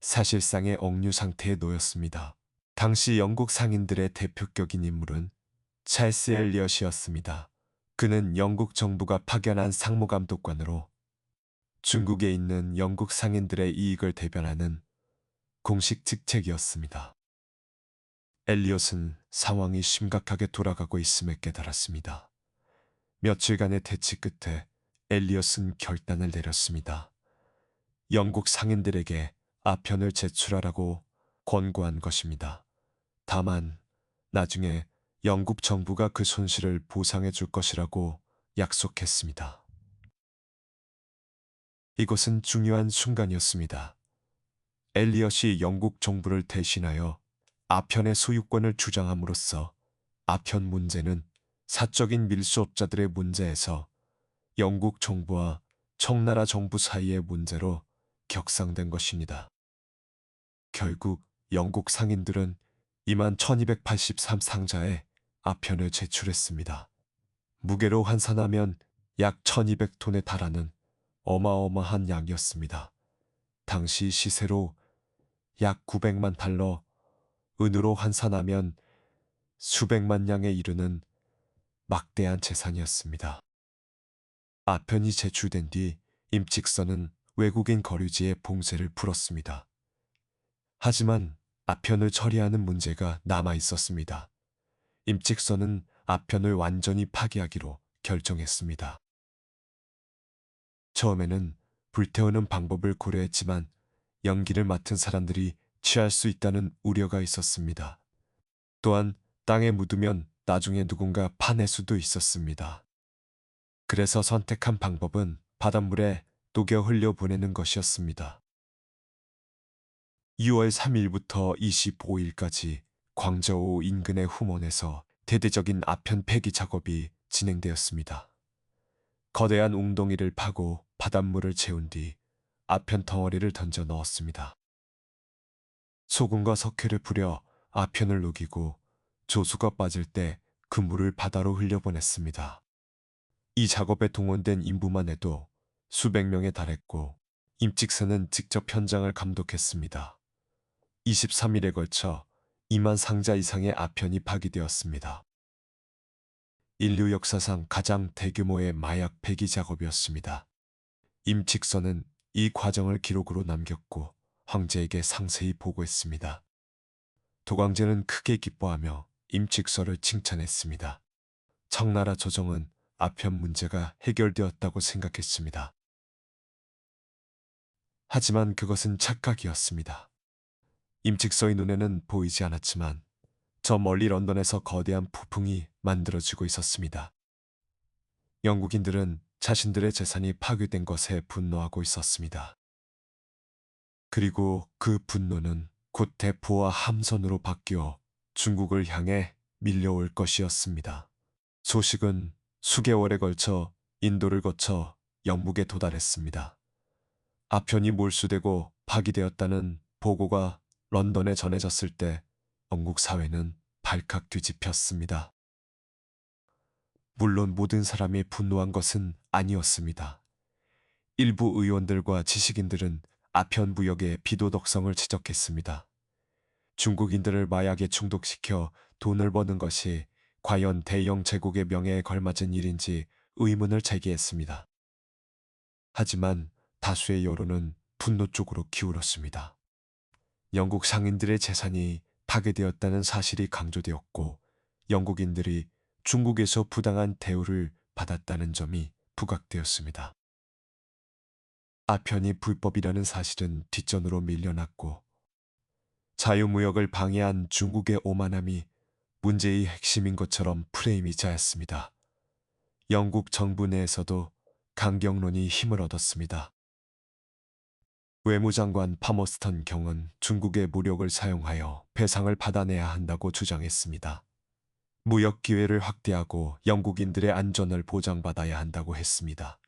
사실상의 억류 상태에 놓였습니다. 당시 영국 상인들의 대표격인 인물은 찰스 엘리엇이었습니다. 그는 영국 정부가 파견한 상무감독관으로 중국에 있는 영국 상인들의 이익을 대변하는 공식 직책이었습니다. 엘리엇은 상황이 심각하게 돌아가고 있음을 깨달았습니다. 며칠간의 대치 끝에 엘리엇은 결단을 내렸습니다. 영국 상인들에게 아편을 제출하라고 권고한 것입니다. 다만 나중에 영국 정부가 그 손실을 보상해 줄 것이라고 약속했습니다. 이것은 중요한 순간이었습니다. 엘리엇이 영국 정부를 대신하여 아편의 소유권을 주장함으로써 아편 문제는 사적인 밀수업자들의 문제에서 영국 정부와 청나라 정부 사이의 문제로 격상된 것입니다. 결국 영국 상인들은 21,283 상자의 아편을 제출했습니다. 무게로 환산하면 약 1,200톤에 달하는 어마어마한 양이었습니다. 당시 시세로 약 900만 달러, 은으로 환산하면 수백만 양에 이르는 막대한 재산이었습니다. 아편이 제출된 뒤 임직선은 외국인 거류지에 봉쇄를 풀었습니다. 하지만 아편을 처리하는 문제가 남아 있었습니다. 임직선은 아편을 완전히 파기하기로 결정했습니다. 처음에는 불태우는 방법을 고려했지만 연기를 맡은 사람들이 취할 수 있다는 우려가 있었습니다. 또한 땅에 묻으면 나중에 누군가 파낼 수도 있었습니다. 그래서 선택한 방법은 바닷물에 녹여 흘려보내는 것이었습니다. 6월 3일부터 25일까지 광저우 인근의 후몬에서 대대적인 아편 폐기 작업이 진행되었습니다. 거대한 웅덩이를 파고 바닷물을 채운 뒤 아편 덩어리를 던져 넣었습니다. 소금과 석회를 뿌려 아편을 녹이고 조수가 빠질 때 그 물을 바다로 흘려보냈습니다. 이 작업에 동원된 인부만 해도 수백 명에 달했고 임직선은 직접 현장을 감독했습니다. 23일에 걸쳐 2만 상자 이상의 아편이 파기되었습니다. 인류 역사상 가장 대규모의 마약 폐기 작업이었습니다. 임직선은 이 과정을 기록으로 남겼고 황제에게 상세히 보고했습니다. 도광제는 크게 기뻐하며 임직서를 칭찬했습니다. 청나라 조정은 아편 문제가 해결되었다고 생각했습니다. 하지만 그것은 착각이었습니다. 임직서의 눈에는 보이지 않았지만 저 멀리 런던에서 거대한 폭풍이 만들어지고 있었습니다. 영국인들은 자신들의 재산이 파괴된 것에 분노하고 있었습니다. 그리고 그 분노는 곧 대포와 함선으로 바뀌어 중국을 향해 밀려올 것이었습니다. 소식은 수개월에 걸쳐 인도를 거쳐 영국에 도달했습니다. 아편이 몰수되고 파기되었다는 보고가 런던에 전해졌을 때 영국 사회는 발칵 뒤집혔습니다. 물론 모든 사람이 분노한 것은 아니었습니다. 일부 의원들과 지식인들은 아편 무역의 비도덕성을 지적했습니다. 중국인들을 마약에 중독시켜 돈을 버는 것이 과연 대영 제국의 명예에 걸맞은 일인지 의문을 제기했습니다. 하지만 다수의 여론은 분노 쪽으로 기울었습니다. 영국 상인들의 재산이 파괴되었다는 사실이 강조되었고 영국인들이 중국에서 부당한 대우를 받았다는 점이 부각되었습니다. 아편이 불법이라는 사실은 뒷전으로 밀려났고 자유무역을 방해한 중국의 오만함이 문제의 핵심인 것처럼 프레임이 짜였습니다. 영국 정부 내에서도 강경론이 힘을 얻었습니다. 외무장관 파머스턴 경은 중국의 무력을 사용하여 배상을 받아내야 한다고 주장했습니다. 무역 기회를 확대하고 영국인들의 안전을 보장받아야 한다고 했습니다.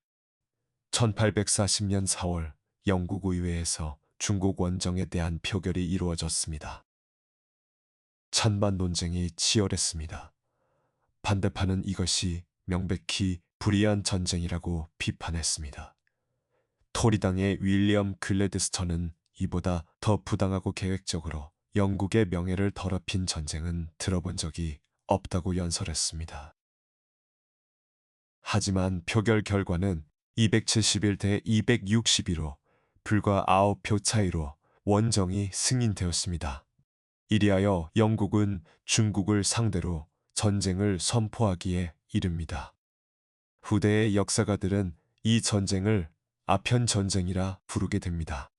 1840년 4월 영국 의회에서 중국 원정에 대한 표결이 이루어졌습니다. 찬반 논쟁이 치열했습니다. 반대파는 이것이 명백히 불의한 전쟁이라고 비판했습니다. 토리당의 윌리엄 글래드스턴은 이보다 더 부당하고 계획적으로 영국의 명예를 더럽힌 전쟁은 들어본 적이 없다고 연설했습니다. 하지만 표결 결과는 271대 262로 불과 9표 차이로 원정이 승인되었습니다. 이리하여 영국은 중국을 상대로 전쟁을 선포하기에 이릅니다. 후대의 역사가들은 이 전쟁을 아편 전쟁이라 부르게 됩니다.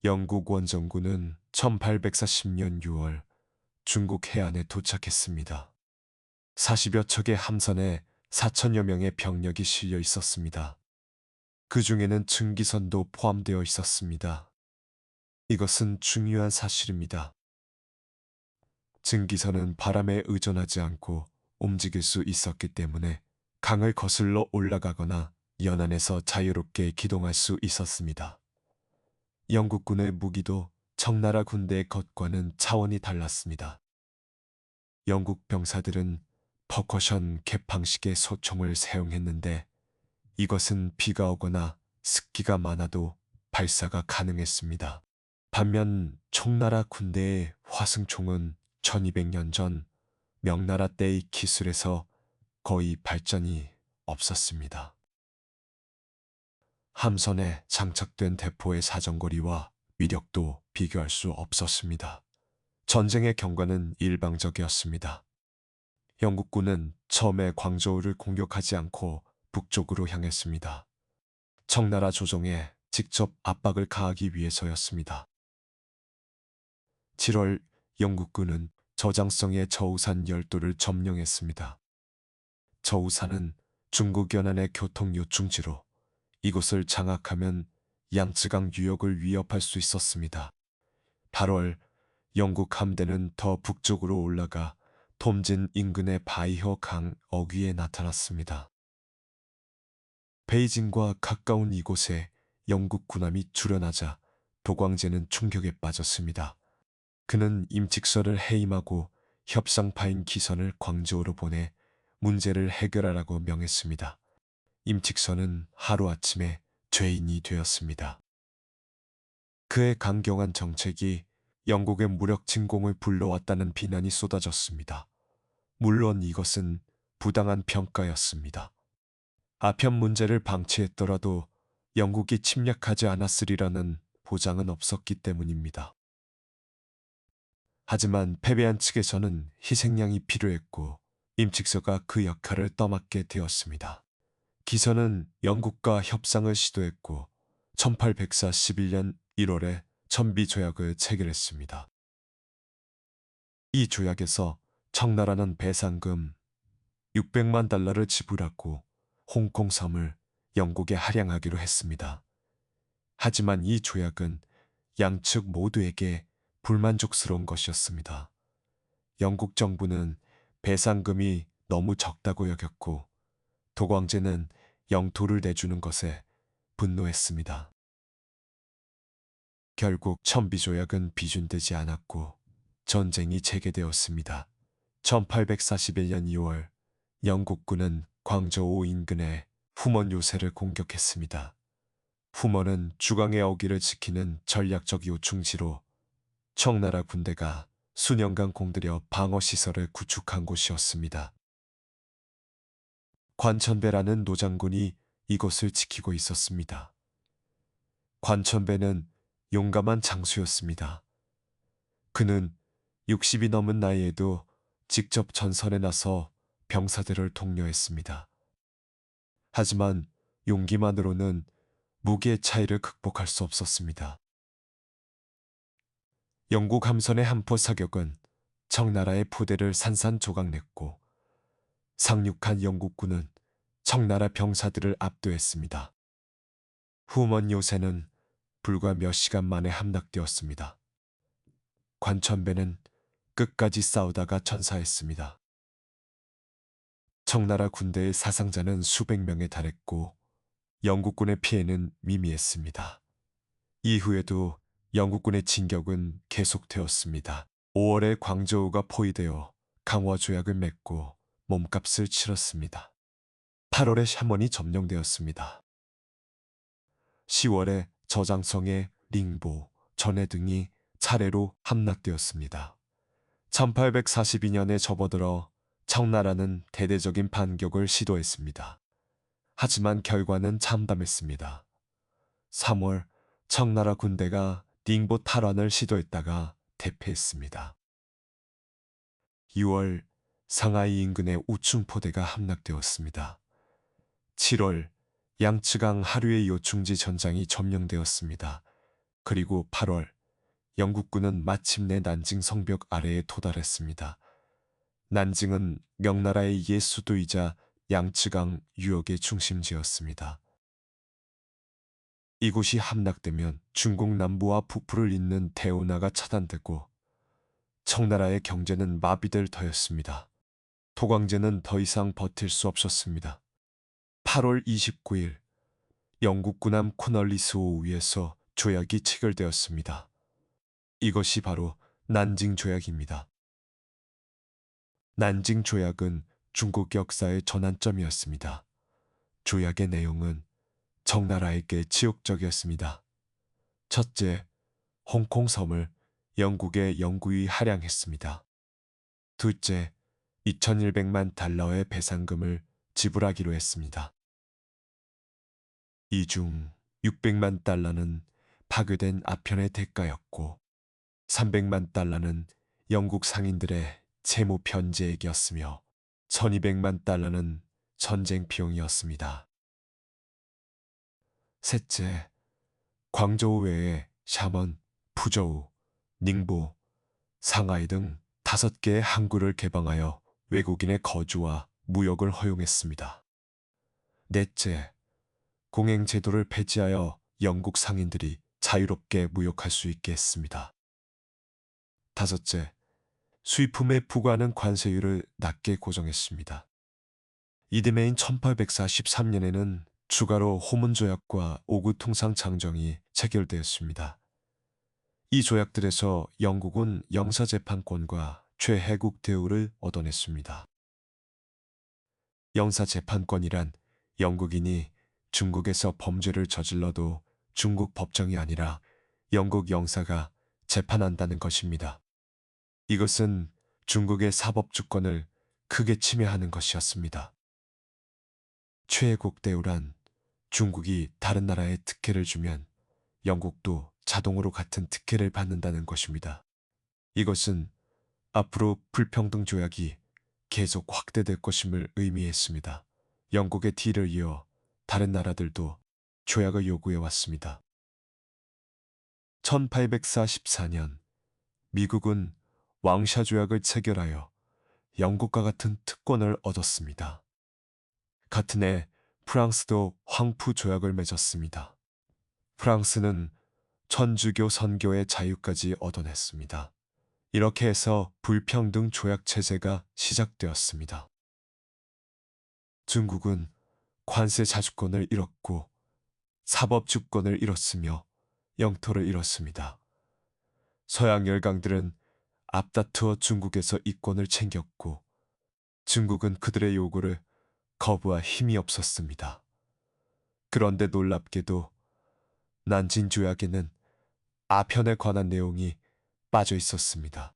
영국 원정군은 1840년 6월 중국 해안에 도착했습니다. 40여 척의 함선에 4천여 명의 병력이 실려 있었습니다. 그 중에는 증기선도 포함되어 있었습니다. 이것은 중요한 사실입니다. 증기선은 바람에 의존하지 않고 움직일 수 있었기 때문에 강을 거슬러 올라가거나 연안에서 자유롭게 기동할 수 있었습니다. 영국군의 무기도 청나라 군대의 것과는 차원이 달랐습니다. 영국 병사들은 퍼커션 캡 방식의 소총을 사용했는데 이것은 비가 오거나 습기가 많아도 발사가 가능했습니다. 반면 청나라 군대의 화승총은 1200년 전 명나라 때의 기술에서 거의 발전이 없었습니다. 함선에 장착된 대포의 사정거리와 위력도 비교할 수 없었습니다. 전쟁의 경과는 일방적이었습니다. 영국군은 처음에 광저우를 공격하지 않고 북쪽으로 향했습니다. 청나라 조정에 직접 압박을 가하기 위해서였습니다. 7월 영국군은 저장성의 저우산 열도를 점령했습니다. 저우산은 중국 연안의 교통 요충지로 이곳을 장악하면 양쯔강 유역을 위협할 수 있었습니다. 8월 영국 함대는 더 북쪽으로 올라가 톰진 인근의 바이허 강 어귀에 나타났습니다. 베이징과 가까운 이곳에 영국 군함이 출현하자 도광제는 충격에 빠졌습니다. 그는 임칙서를 해임하고 협상파인 기선을 광저우로 보내 문제를 해결하라고 명했습니다. 임칙서는 하루아침에 죄인이 되었습니다. 그의 강경한 정책이 영국의 무력 침공을 불러왔다는 비난이 쏟아졌습니다. 물론 이것은 부당한 평가였습니다. 아편 문제를 방치했더라도 영국이 침략하지 않았으리라는 보장은 없었기 때문입니다. 하지만 패배한 측에서는 희생양이 필요했고 임칙서가 그 역할을 떠맡게 되었습니다. 기선은 영국과 협상을 시도했고 1841년 1월에 천비조약을 체결했습니다. 이 조약에서 청나라는 배상금 600만 달러를 지불하고 홍콩 섬을 영국에 할양하기로 했습니다. 하지만 이 조약은 양측 모두에게 불만족스러운 것이었습니다. 영국 정부는 배상금이 너무 적다고 여겼고 도광제는 영토를 내주는 것에 분노했습니다. 결국 천비조약은 비준되지 않았고 전쟁이 재개되었습니다. 1841년 2월 영국군은 광저우 인근의 후먼 요새를 공격했습니다. 후먼은 주강의 어귀를 지키는 전략적 요충지로 청나라 군대가 수년간 공들여 방어시설을 구축한 곳이었습니다. 관천배라는 노장군이 이곳을 지키고 있었습니다. 관천배는 용감한 장수였습니다. 그는 60이 넘은 나이에도 직접 전선에 나서 병사들을 독려했습니다. 하지만 용기만으로는 무기의 차이를 극복할 수 없었습니다. 영국 함선의 한포 사격은 청나라의 포대를 산산조각냈고 상륙한 영국군은 청나라 병사들을 압도했습니다. 후먼 요새는 불과 몇 시간 만에 함락되었습니다. 관천배는 끝까지 싸우다가 전사했습니다. 청나라 군대의 사상자는 수백 명에 달했고 영국군의 피해는 미미했습니다. 이후에도 영국군의 진격은 계속되었습니다. 5월에 광저우가 포위되어 강화조약을 맺고 몸값을 치렀습니다. 8월에 샤먼이 점령되었습니다. 10월에 저장성의 링보, 전해 등이 차례로 함락되었습니다. 1842년에 접어들어 청나라는 대대적인 반격을 시도했습니다. 하지만 결과는 참담했습니다. 3월 청나라 군대가 닝보 탈환을 시도했다가 대패했습니다. 6월 상하이 인근의 우충포대가 함락되었습니다. 7월 양쯔강 하류의 요충지 전장이 점령되었습니다. 그리고 8월 영국군은 마침내 난징 성벽 아래에 도달했습니다. 난징은 명나라의 옛 수도이자 양쯔강 유역의 중심지였습니다. 이곳이 함락되면 중국 남부와 북부를 잇는 대운하가 차단되고 청나라의 경제는 마비될 터였습니다. 토광제는 더 이상 버틸 수 없었습니다. 8월 29일 영국 군함 코널리스호 위에서 조약이 체결되었습니다. 이것이 바로 난징 조약입니다. 난징 조약은 중국 역사의 전환점이었습니다. 조약의 내용은 청나라에게 치욕적이었습니다. 첫째, 홍콩 섬을 영국에 영구히 할양했습니다. 둘째, 2100만 달러의 배상금을 지불하기로 했습니다. 이 중 600만 달러는 파괴된 아편의 대가였고 300만 달러는 영국 상인들의 채무 편제액이었으며 1200만 달러는 전쟁 비용이었습니다. 셋째, 광저우 외에 샤먼, 푸저우, 닝보, 상하이 등 5개의 항구를 개방하여 외국인의 거주와 무역을 허용했습니다. 넷째, 공행 제도를 폐지하여 영국 상인들이 자유롭게 무역할 수 있게 했습니다. 다섯째, 수입품에 부과하는 관세율을 낮게 고정했습니다. 이듬해인 1843년에는 추가로 호문조약과 오구통상장정이 체결되었습니다. 이 조약들에서 영국은 영사재판권과 최혜국 대우를 얻어냈습니다. 영사재판권이란 영국인이 중국에서 범죄를 저질러도 중국 법정이 아니라 영국 영사가 재판한다는 것입니다. 이것은 중국의 사법주권을 크게 침해하는 것이었습니다. 최혜국 대우란 중국이 다른 나라에 특혜를 주면 영국도 자동으로 같은 특혜를 받는다는 것입니다. 이것은 앞으로 불평등 조약이 계속 확대될 것임을 의미했습니다. 영국의 뒤를 이어 다른 나라들도 조약을 요구해 왔습니다. 1844년 미국은 왕샤 조약을 체결하여 영국과 같은 특권을 얻었습니다. 같은 해 프랑스도 황푸 조약을 맺었습니다. 프랑스는 천주교 선교의 자유까지 얻어냈습니다. 이렇게 해서 불평등 조약 체제가 시작되었습니다. 중국은 관세 자주권을 잃었고 사법 주권을 잃었으며 영토를 잃었습니다. 서양 열강들은 앞다투어 중국에서 이권을 챙겼고 중국은 그들의 요구를 거부할 힘이 없었습니다. 그런데 놀랍게도 난징 조약에는 아편에 관한 내용이 빠져 있었습니다.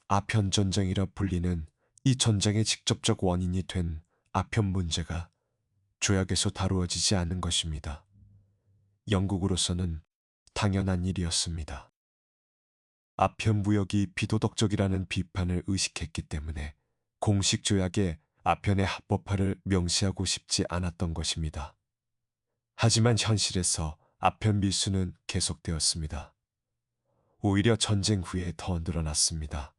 아편 전쟁이라 불리는 이 전쟁의 직접적 원인이 된 아편 문제가 조약에서 다루어지지 않은 것입니다. 영국으로서는 당연한 일이었습니다. 아편 무역이 비도덕적이라는 비판을 의식했기 때문에 공식 조약에 아편의 합법화를 명시하고 싶지 않았던 것입니다. 하지만 현실에서 아편 밀수는 계속되었습니다. 오히려 전쟁 후에 더 늘어났습니다.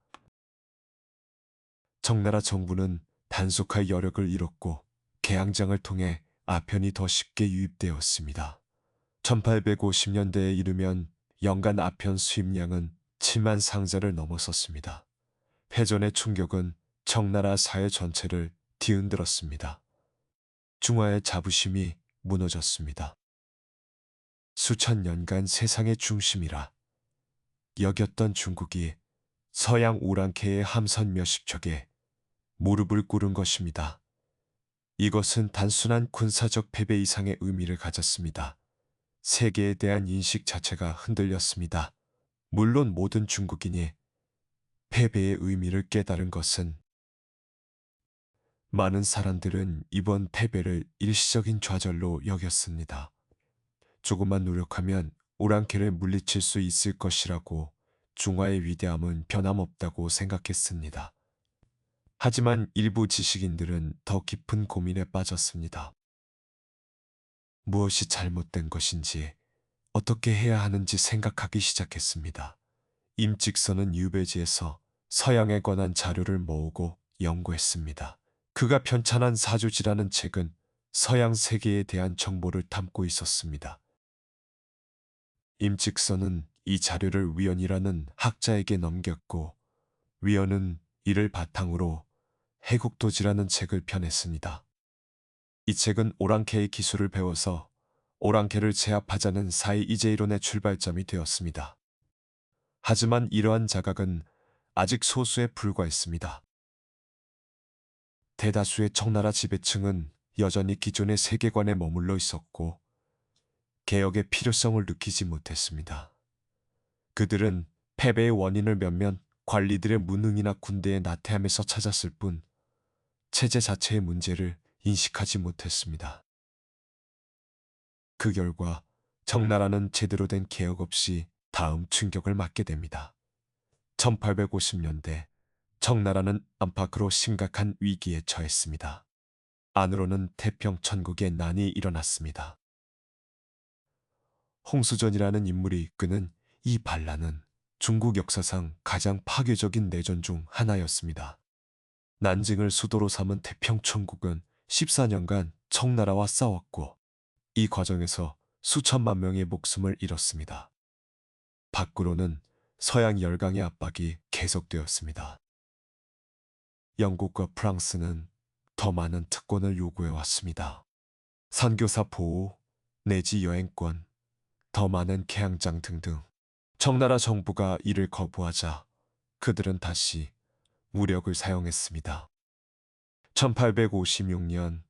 청나라 정부는 단속할 여력을 잃었고 개항장을 통해 아편이 더 쉽게 유입되었습니다. 1850년대에 이르면 연간 아편 수입량은 7만 상자를 넘어섰습니다. 패전의 충격은 청나라 사회 전체를 뒤흔들었습니다. 중화의 자부심이 무너졌습니다. 수천 년간 세상의 중심이라 여겼던 중국이 서양 오랑캐의 함선 몇십 척에 무릎을 꿇은 것입니다. 이것은 단순한 군사적 패배 이상의 의미를 가졌습니다. 세계에 대한 인식 자체가 흔들렸습니다. 물론 모든 중국인이 패배의 의미를 깨달은 것은 많은 사람들은 이번 패배를 일시적인 좌절로 여겼습니다. 조금만 노력하면 오랑캐를 물리칠 수 있을 것이라고 중화의 위대함은 변함없다고 생각했습니다. 하지만 일부 지식인들은 더 깊은 고민에 빠졌습니다. 무엇이 잘못된 것인지, 어떻게 해야 하는지 생각하기 시작했습니다. 임직선은 유배지에서 서양에 관한 자료를 모으고 연구했습니다. 그가 편찬한 사주지라는 책은 서양 세계에 대한 정보를 담고 있었습니다. 임직선은 이 자료를 위원이라는 학자에게 넘겼고 위원은 이를 바탕으로 해국도지라는 책을 펴냈습니다. 이 책은 오랑캐의 기술을 배워서 오랑캐를 제압하자는 사이이제 이론의 출발점이 되었습니다. 하지만 이러한 자각은 아직 소수에 불과했습니다. 대다수의 청나라 지배층은 여전히 기존의 세계관에 머물러 있었고 개혁의 필요성을 느끼지 못했습니다. 그들은 패배의 원인을 몇몇 관리들의 무능이나 군대의 나태함에서 찾았을 뿐 체제 자체의 문제를 인식하지 못했습니다. 그 결과 청나라는 제대로 된 개혁 없이 다음 충격을 맞게 됩니다. 1850년대 청나라는 안팎으로 심각한 위기에 처했습니다. 안으로는 태평 천국의 난이 일어났습니다. 홍수전이라는 인물이 이끄는 이 반란은 중국 역사상 가장 파괴적인 내전 중 하나였습니다. 난징을 수도로 삼은 태평천국은 14년간 청나라와 싸웠고 이 과정에서 수천만 명의 목숨을 잃었습니다. 밖으로는 서양 열강의 압박이 계속되었습니다. 영국과 프랑스는 더 많은 특권을 요구해 왔습니다. 선교사 보호, 내지 여행권, 더 많은 개항장 등등. 청나라 정부가 이를 거부하자 그들은 다시 무력을 사용했습니다. 1856년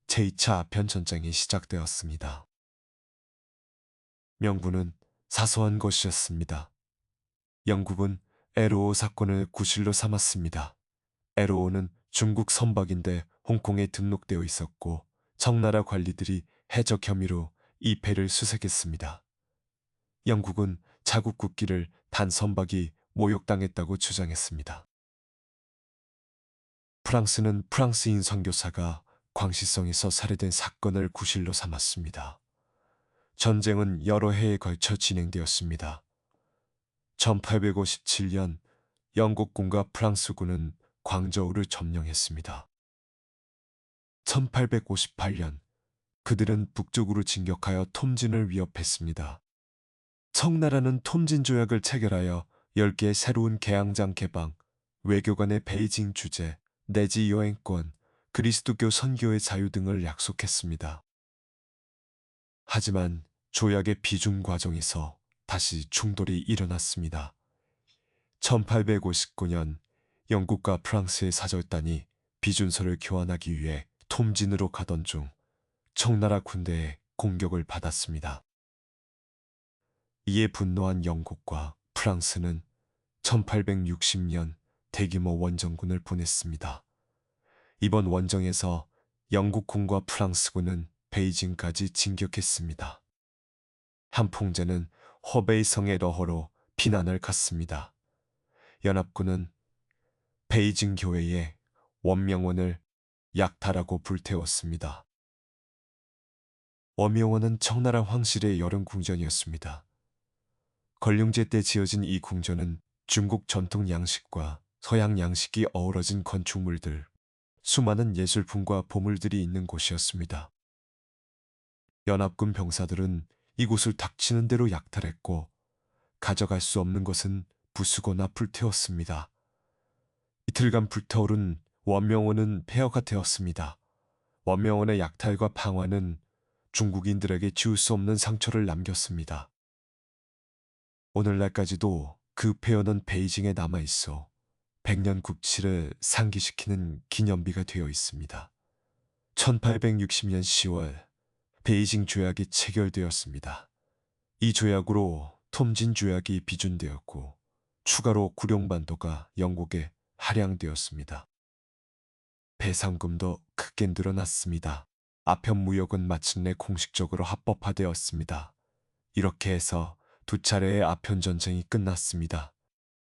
제2차 아편전쟁이 시작되었습니다. 명분은 사소한 것이었습니다. 영국은 에르오 사건을 구실로 삼았습니다. 에르오는 중국 선박인데 홍콩에 등록되어 있었고 청나라 관리들이 해적 혐의로 이 배를 수색했습니다. 영국은 자국 국기를 단 선박이 모욕당했다고 주장했습니다. 프랑스는 프랑스인 선교사가 광시성에서 살해된 사건을 구실로 삼았습니다. 전쟁은 여러 해에 걸쳐 진행되었습니다. 1857년 영국군과 프랑스군은 광저우를 점령했습니다. 1858년 그들은 북쪽으로 진격하여 톰진을 위협했습니다. 청나라는 톰진 조약을 체결하여 10개의 새로운 개항장 개방, 외교관의 베이징 주재, 내지 여행권, 그리스도교 선교의 자유 등을 약속했습니다. 하지만 조약의 비준 과정에서 다시 충돌이 일어났습니다. 1859년 영국과 프랑스의 사절단이 비준서를 교환하기 위해 톰진으로 가던 중 청나라 군대의 공격을 받았습니다. 이에 분노한 영국과 프랑스는 1860년 대규모 원정군을 보냈습니다. 이번 원정에서 영국군과 프랑스군은 베이징까지 진격했습니다. 한풍제는 허베이성의 러허로 피난을 갔습니다. 연합군은 베이징 교회에 원명원을 약탈하고 불태웠습니다. 원명원은 청나라 황실의 여름 궁전이었습니다. 걸륭제 때 지어진 이 궁전은 중국 전통 양식과 서양 양식이 어우러진 건축물들, 수많은 예술품과 보물들이 있는 곳이었습니다. 연합군 병사들은 이곳을 닥치는 대로 약탈했고 가져갈 수 없는 것은 부수거나 불태웠습니다. 이틀간 불타오른 원명원은 폐허가 되었습니다. 원명원의 약탈과 방화는 중국인들에게 지울 수 없는 상처를 남겼습니다. 오늘날까지도 그 폐허는 베이징에 남아있어 백년 국치를 상기시키는 기념비가 되어 있습니다. 1860년 10월 베이징 조약이 체결되었습니다. 이 조약으로 톰진 조약이 비준되었고 추가로 구룡반도가 영국에 할양되었습니다. 배상금도 크게 늘어났습니다. 아편 무역은 마침내 공식적으로 합법화되었습니다. 이렇게 해서 두 차례의 아편 전쟁이 끝났습니다.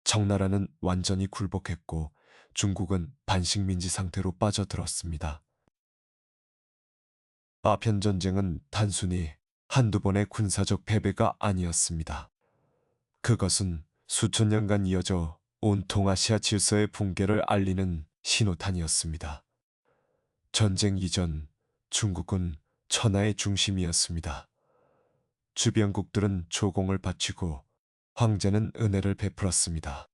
청나라는 완전히 굴복했고 중국은 반식민지 상태로 빠져들었습니다. 아편 전쟁은 단순히 한두 번의 군사적 패배가 아니었습니다. 그것은 수천 년간 이어져 온 동아시아 질서의 붕괴를 알리는 신호탄이었습니다. 전쟁 이전 중국은 천하의 중심이었습니다. 주변국들은 조공을 바치고 황제는 은혜를 베풀었습니다.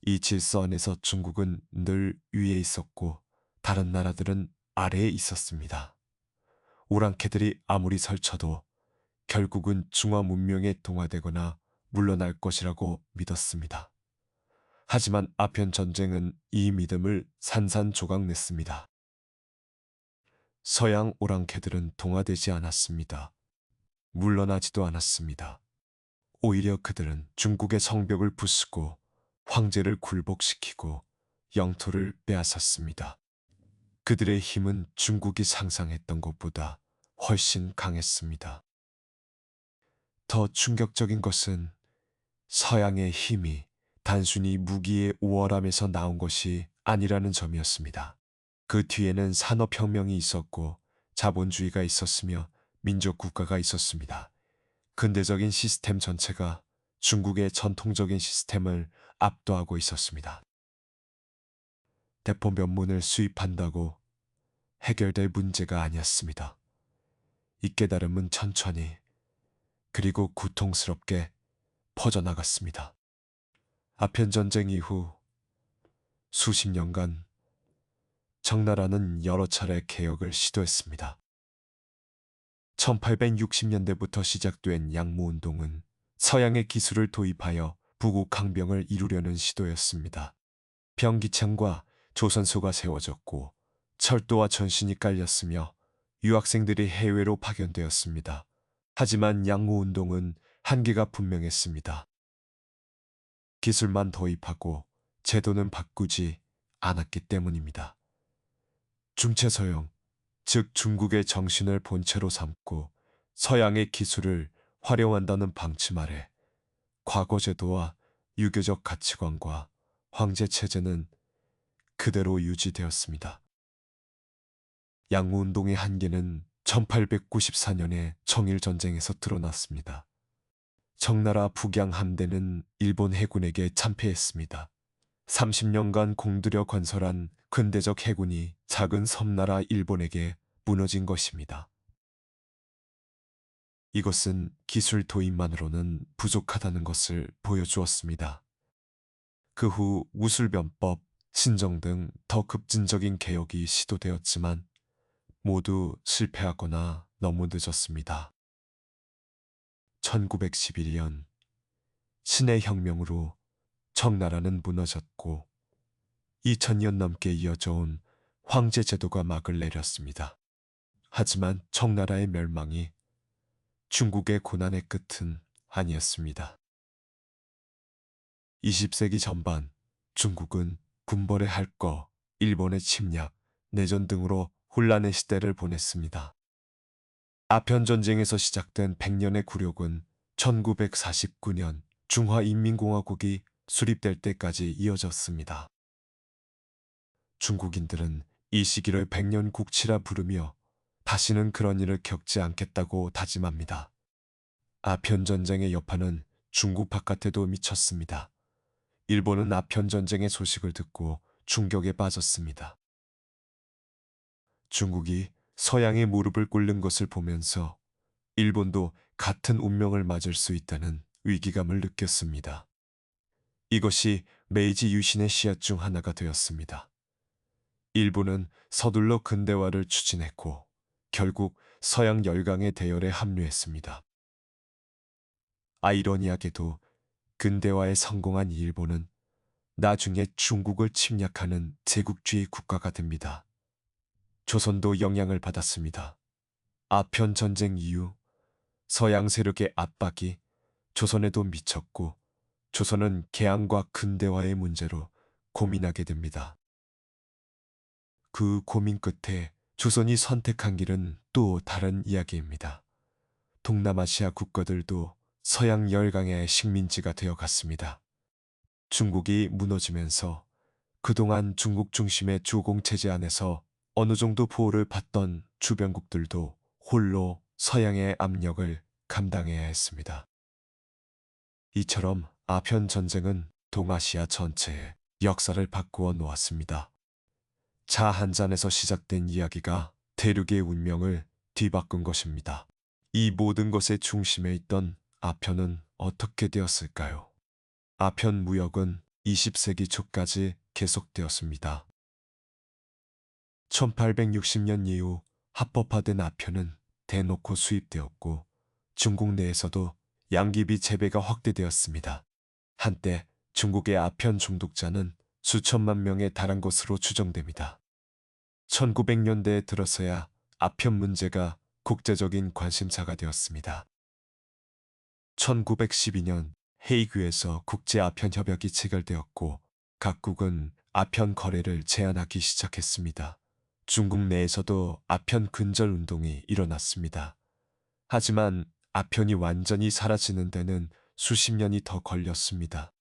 이 질서 안에서 중국은 늘 위에 있었고 다른 나라들은 아래에 있었습니다. 오랑캐들이 아무리 설쳐도 결국은 중화 문명에 동화되거나 물러날 것이라고 믿었습니다. 하지만 아편 전쟁은 이 믿음을 산산조각냈습니다. 서양 오랑캐들은 동화되지 않았습니다. 물러나지도 않았습니다. 오히려 그들은 중국의 성벽을 부수고 황제를 굴복시키고 영토를 빼앗았습니다. 그들의 힘은 중국이 상상했던 것보다 훨씬 강했습니다. 더 충격적인 것은 서양의 힘이 단순히 무기의 우월함에서 나온 것이 아니라는 점이었습니다. 그 뒤에는 산업혁명이 있었고 자본주의가 있었으며 민족국가가 있었습니다. 근대적인 시스템 전체가 중국의 전통적인 시스템을 압도하고 있었습니다. 대포 면문을 수입한다고 해결될 문제가 아니었습니다. 이 깨달음은 천천히 그리고 고통스럽게 퍼져나갔습니다. 아편 전쟁 이후 수십 년간 청나라는 여러 차례 개혁을 시도했습니다. 1860년대부터 시작된 양무운동은 서양의 기술을 도입하여 부국 강병을 이루려는 시도였습니다. 병기창과 조선소가 세워졌고 철도와 전신이 깔렸으며 유학생들이 해외로 파견되었습니다. 하지만 양무운동은 한계가 분명했습니다. 기술만 도입하고 제도는 바꾸지 않았기 때문입니다. 중체서양, 즉 중국의 정신을 본체로 삼고 서양의 기술을 활용한다는 방침 아래 과거 제도와 유교적 가치관과 황제 체제는 그대로 유지되었습니다. 양무운동의 한계는 1894년의 청일전쟁에서 드러났습니다. 청나라 북양 함대는 일본 해군에게 참패했습니다. 30년간 공들여 건설한 근대적 해군이 작은 섬나라 일본에게 무너진 것입니다. 이것은 기술 도입만으로는 부족하다는 것을 보여주었습니다. 그 후 무술변법, 신정 등 더 급진적인 개혁이 시도되었지만 모두 실패하거나 너무 늦었습니다. 1911년 신의 혁명으로 청나라는 무너졌고 2000년 넘게 이어져 온 황제 제도가 막을 내렸습니다. 하지만 청나라의 멸망이 중국의 고난의 끝은 아니었습니다. 20세기 전반 중국은 군벌의 할거, 일본의 침략, 내전 등으로 혼란의 시대를 보냈습니다. 아편 전쟁에서 시작된 100년의 굴욕은 1949년 중화인민공화국이 수립될 때까지 이어졌습니다. 중국인들은 이 시기를 100년 국치라 부르며 다시는 그런 일을 겪지 않겠다고 다짐합니다. 아편 전쟁의 여파는 중국 바깥에도 미쳤습니다. 일본은 아편 전쟁의 소식을 듣고 충격에 빠졌습니다. 중국이 서양의 무릎을 꿇는 것을 보면서 일본도 같은 운명을 맞을 수 있다는 위기감을 느꼈습니다. 이것이 메이지 유신의 씨앗 중 하나가 되었습니다. 일본은 서둘러 근대화를 추진했고 결국 서양 열강의 대열에 합류했습니다. 아이러니하게도 근대화에 성공한 일본은 나중에 중국을 침략하는 제국주의 국가가 됩니다. 조선도 영향을 받았습니다. 아편 전쟁 이후 서양 세력의 압박이 조선에도 미쳤고 조선은 개항과 근대화의 문제로 고민하게 됩니다. 그 고민 끝에 조선이 선택한 길은 또 다른 이야기입니다. 동남아시아 국가들도 서양 열강의 식민지가 되어 갔습니다. 중국이 무너지면서 그동안 중국 중심의 주공체제 안에서 어느 정도 보호를 받던 주변국들도 홀로 서양의 압력을 감당해야 했습니다. 이처럼 아편 전쟁은 동아시아 전체의 역사를 바꾸어 놓았습니다. 차 한 잔에서 시작된 이야기가 대륙의 운명을 뒤바꾼 것입니다. 이 모든 것의 중심에 있던 아편은 어떻게 되었을까요? 아편 무역은 20세기 초까지 계속되었습니다. 1860년 이후 합법화된 아편은 대놓고 수입되었고 중국 내에서도 양귀비 재배가 확대되었습니다. 한때 중국의 아편 중독자는 수천만 명에 달한 것으로 추정됩니다. 1900년대에 들어서야 아편 문제가 국제적인 관심사가 되었습니다. 1912년 헤이그에서 국제아편협약이 체결되었고 각국은 아편 거래를 제한하기 시작했습니다. 중국 내에서도 아편 근절 운동이 일어났습니다. 하지만 아편이 완전히 사라지는 데는 수십 년이 더 걸렸습니다.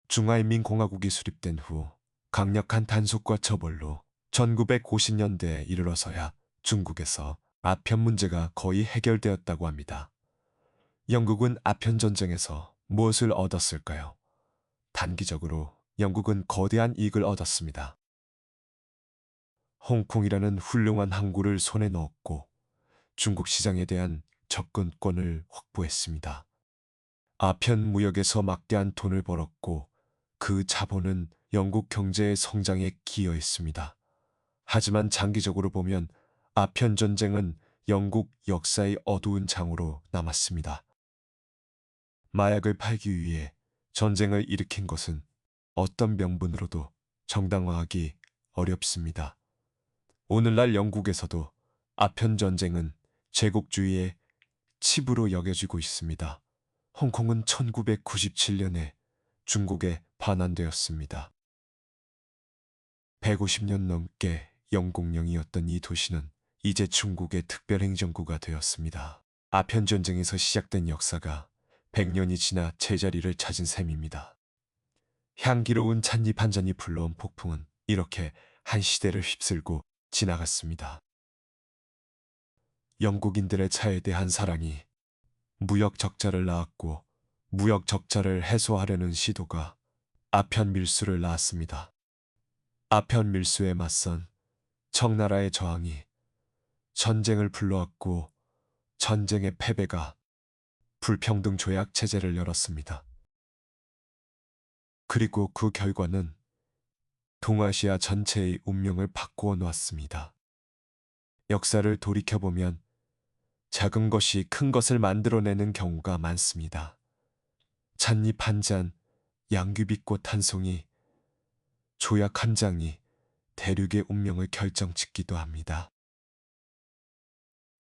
중화인민공화국이 수립된 후 강력한 단속과 처벌로 1950년대에 이르러서야 중국에서 아편 문제가 거의 해결되었다고 합니다. 영국은 아편 전쟁에서 무엇을 얻었을까요? 단기적으로 영국은 거대한 이익을 얻었습니다. 홍콩이라는 훌륭한 항구를 손에 넣었고 중국 시장에 대한 접근권을 확보했습니다. 아편 무역에서 막대한 돈을 벌었고 그 자본은 영국 경제의 성장에 기여했습니다. 하지만 장기적으로 보면 아편 전쟁은 영국 역사의 어두운 장으로 남았습니다. 마약을 팔기 위해 전쟁을 일으킨 것은 어떤 명분으로도 정당화하기 어렵습니다. 오늘날 영국에서도 아편 전쟁은 제국주의의 치부로 여겨지고 있습니다. 홍콩은 1997년에 중국에 반환되었습니다. 150년 넘게 영국령이었던 이 도시는 이제 중국의 특별행정구가 되었습니다. 아편 전쟁에서 시작된 역사가 100년이 지나 제자리를 찾은 셈입니다. 향기로운 찻잎 한 잔이 불러온 폭풍은 이렇게 한 시대를 휩쓸고 지나갔습니다. 영국인들의 차에 대한 사랑이 무역 적자를 낳았고 무역 적자를 해소하려는 시도가 아편 밀수를 낳았습니다. 아편 밀수에 맞선 청나라의 저항이 전쟁을 불러왔고 전쟁의 패배가 불평등 조약 체제를 열었습니다. 그리고 그 결과는 동아시아 전체의 운명을 바꾸어 놓았습니다. 역사를 돌이켜보면 작은 것이 큰 것을 만들어내는 경우가 많습니다. 찻잎 한 잔, 양귀비꽃 한 송이, 조약 한 장이 대륙의 운명을 결정짓기도 합니다.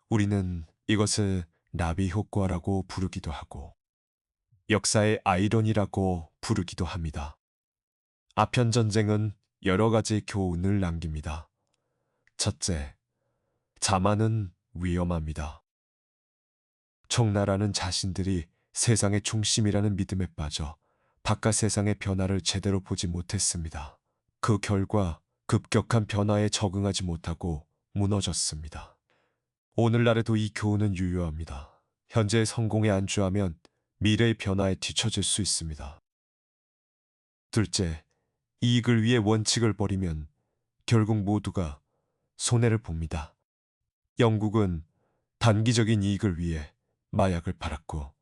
우리는 이것을 나비 효과라고 부르기도 하고 역사의 아이러니라고 부르기도 합니다. 아편 전쟁은 여러 가지 교훈을 남깁니다. 첫째, 자만은 위험합니다. 청나라는 자신들이 세상의 중심이라는 믿음에 빠져 바깥 세상의 변화를 제대로 보지 못했습니다. 그 결과 급격한 변화에 적응하지 못하고 무너졌습니다. 오늘날에도 이 교훈은 유효합니다. 현재의 성공에 안주하면 미래의 변화에 뒤처질 수 있습니다. 둘째, 이익을 위해 원칙을 버리면 결국 모두가 손해를 봅니다. 영국은 단기적인 이익을 위해 마약을 팔았고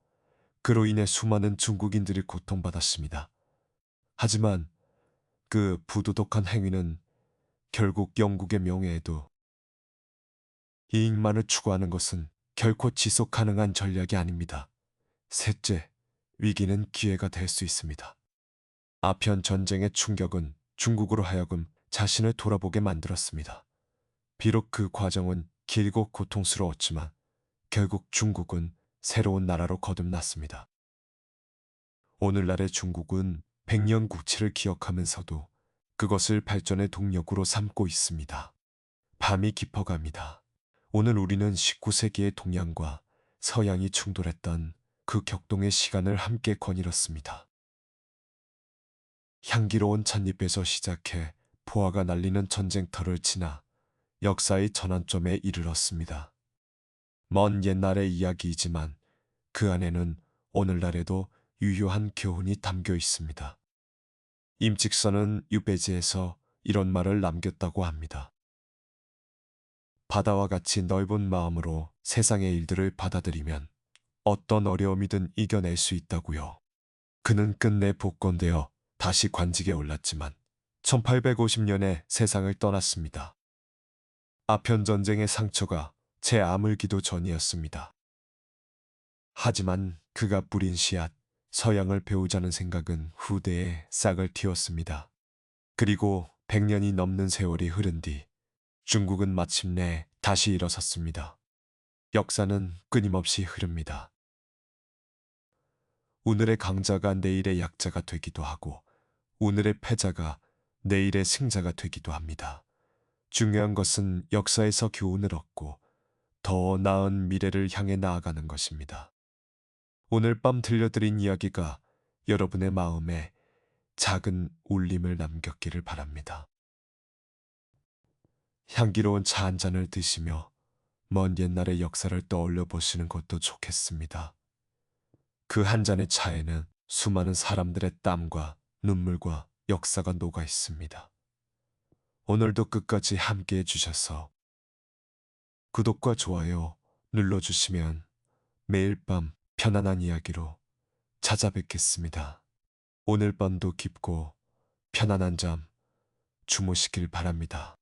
그로 인해 수많은 중국인들이 고통받았습니다. 하지만 그 부도덕한 행위는 결국 영국의 명예에도 이익만을 추구하는 것은 결코 지속 가능한 전략이 아닙니다. 셋째, 위기는 기회가 될 수 있습니다. 아편 전쟁의 충격은 중국으로 하여금 자신을 돌아보게 만들었습니다. 비록 그 과정은 길고 고통스러웠지만 결국 중국은 새로운 나라로 거듭났습니다. 오늘날의 중국은 백년 국치를 기억하면서도 그것을 발전의 동력으로 삼고 있습니다. 밤이 깊어갑니다. 오늘 우리는 19세기의 동양과 서양이 충돌했던 그 격동의 시간을 함께 거닐었습니다. 향기로운 찻잎에서 시작해 포화가 날리는 전쟁터를 지나 역사의 전환점에 이르렀습니다. 먼 옛날의 이야기이지만 그 안에는 오늘날에도 유효한 교훈이 담겨 있습니다. 임직선은 유배지에서 이런 말을 남겼다고 합니다. 바다와 같이 넓은 마음으로 세상의 일들을 받아들이면 어떤 어려움이든 이겨낼 수 있다고요. 그는 끝내 복권되어 다시 관직에 올랐지만 1850년에 세상을 떠났습니다. 아편 전쟁의 상처가 제 아물기도 전이었습니다. 하지만 그가 뿌린 씨앗, 서양을 배우자는 생각은 후대에 싹을 틔웠습니다. 그리고 100년이 넘는 세월이 흐른 뒤 중국은 마침내 다시 일어섰습니다. 역사는 끊임없이 흐릅니다. 오늘의 강자가 내일의 약자가 되기도 하고 오늘의 패자가 내일의 승자가 되기도 합니다. 중요한 것은 역사에서 교훈을 얻고 더 나은 미래를 향해 나아가는 것입니다. 오늘 밤 들려드린 이야기가 여러분의 마음에 작은 울림을 남겼기를 바랍니다. 향기로운 차 한 잔을 드시며 먼 옛날의 역사를 떠올려 보시는 것도 좋겠습니다. 그 한 잔의 차에는 수많은 사람들의 땀과 눈물과 역사가 녹아 있습니다. 오늘도 끝까지 함께 해주셔서 구독과 좋아요 눌러주시면 매일 밤 편안한 이야기로 찾아뵙겠습니다. 오늘 밤도 깊고 편안한 잠 주무시길 바랍니다.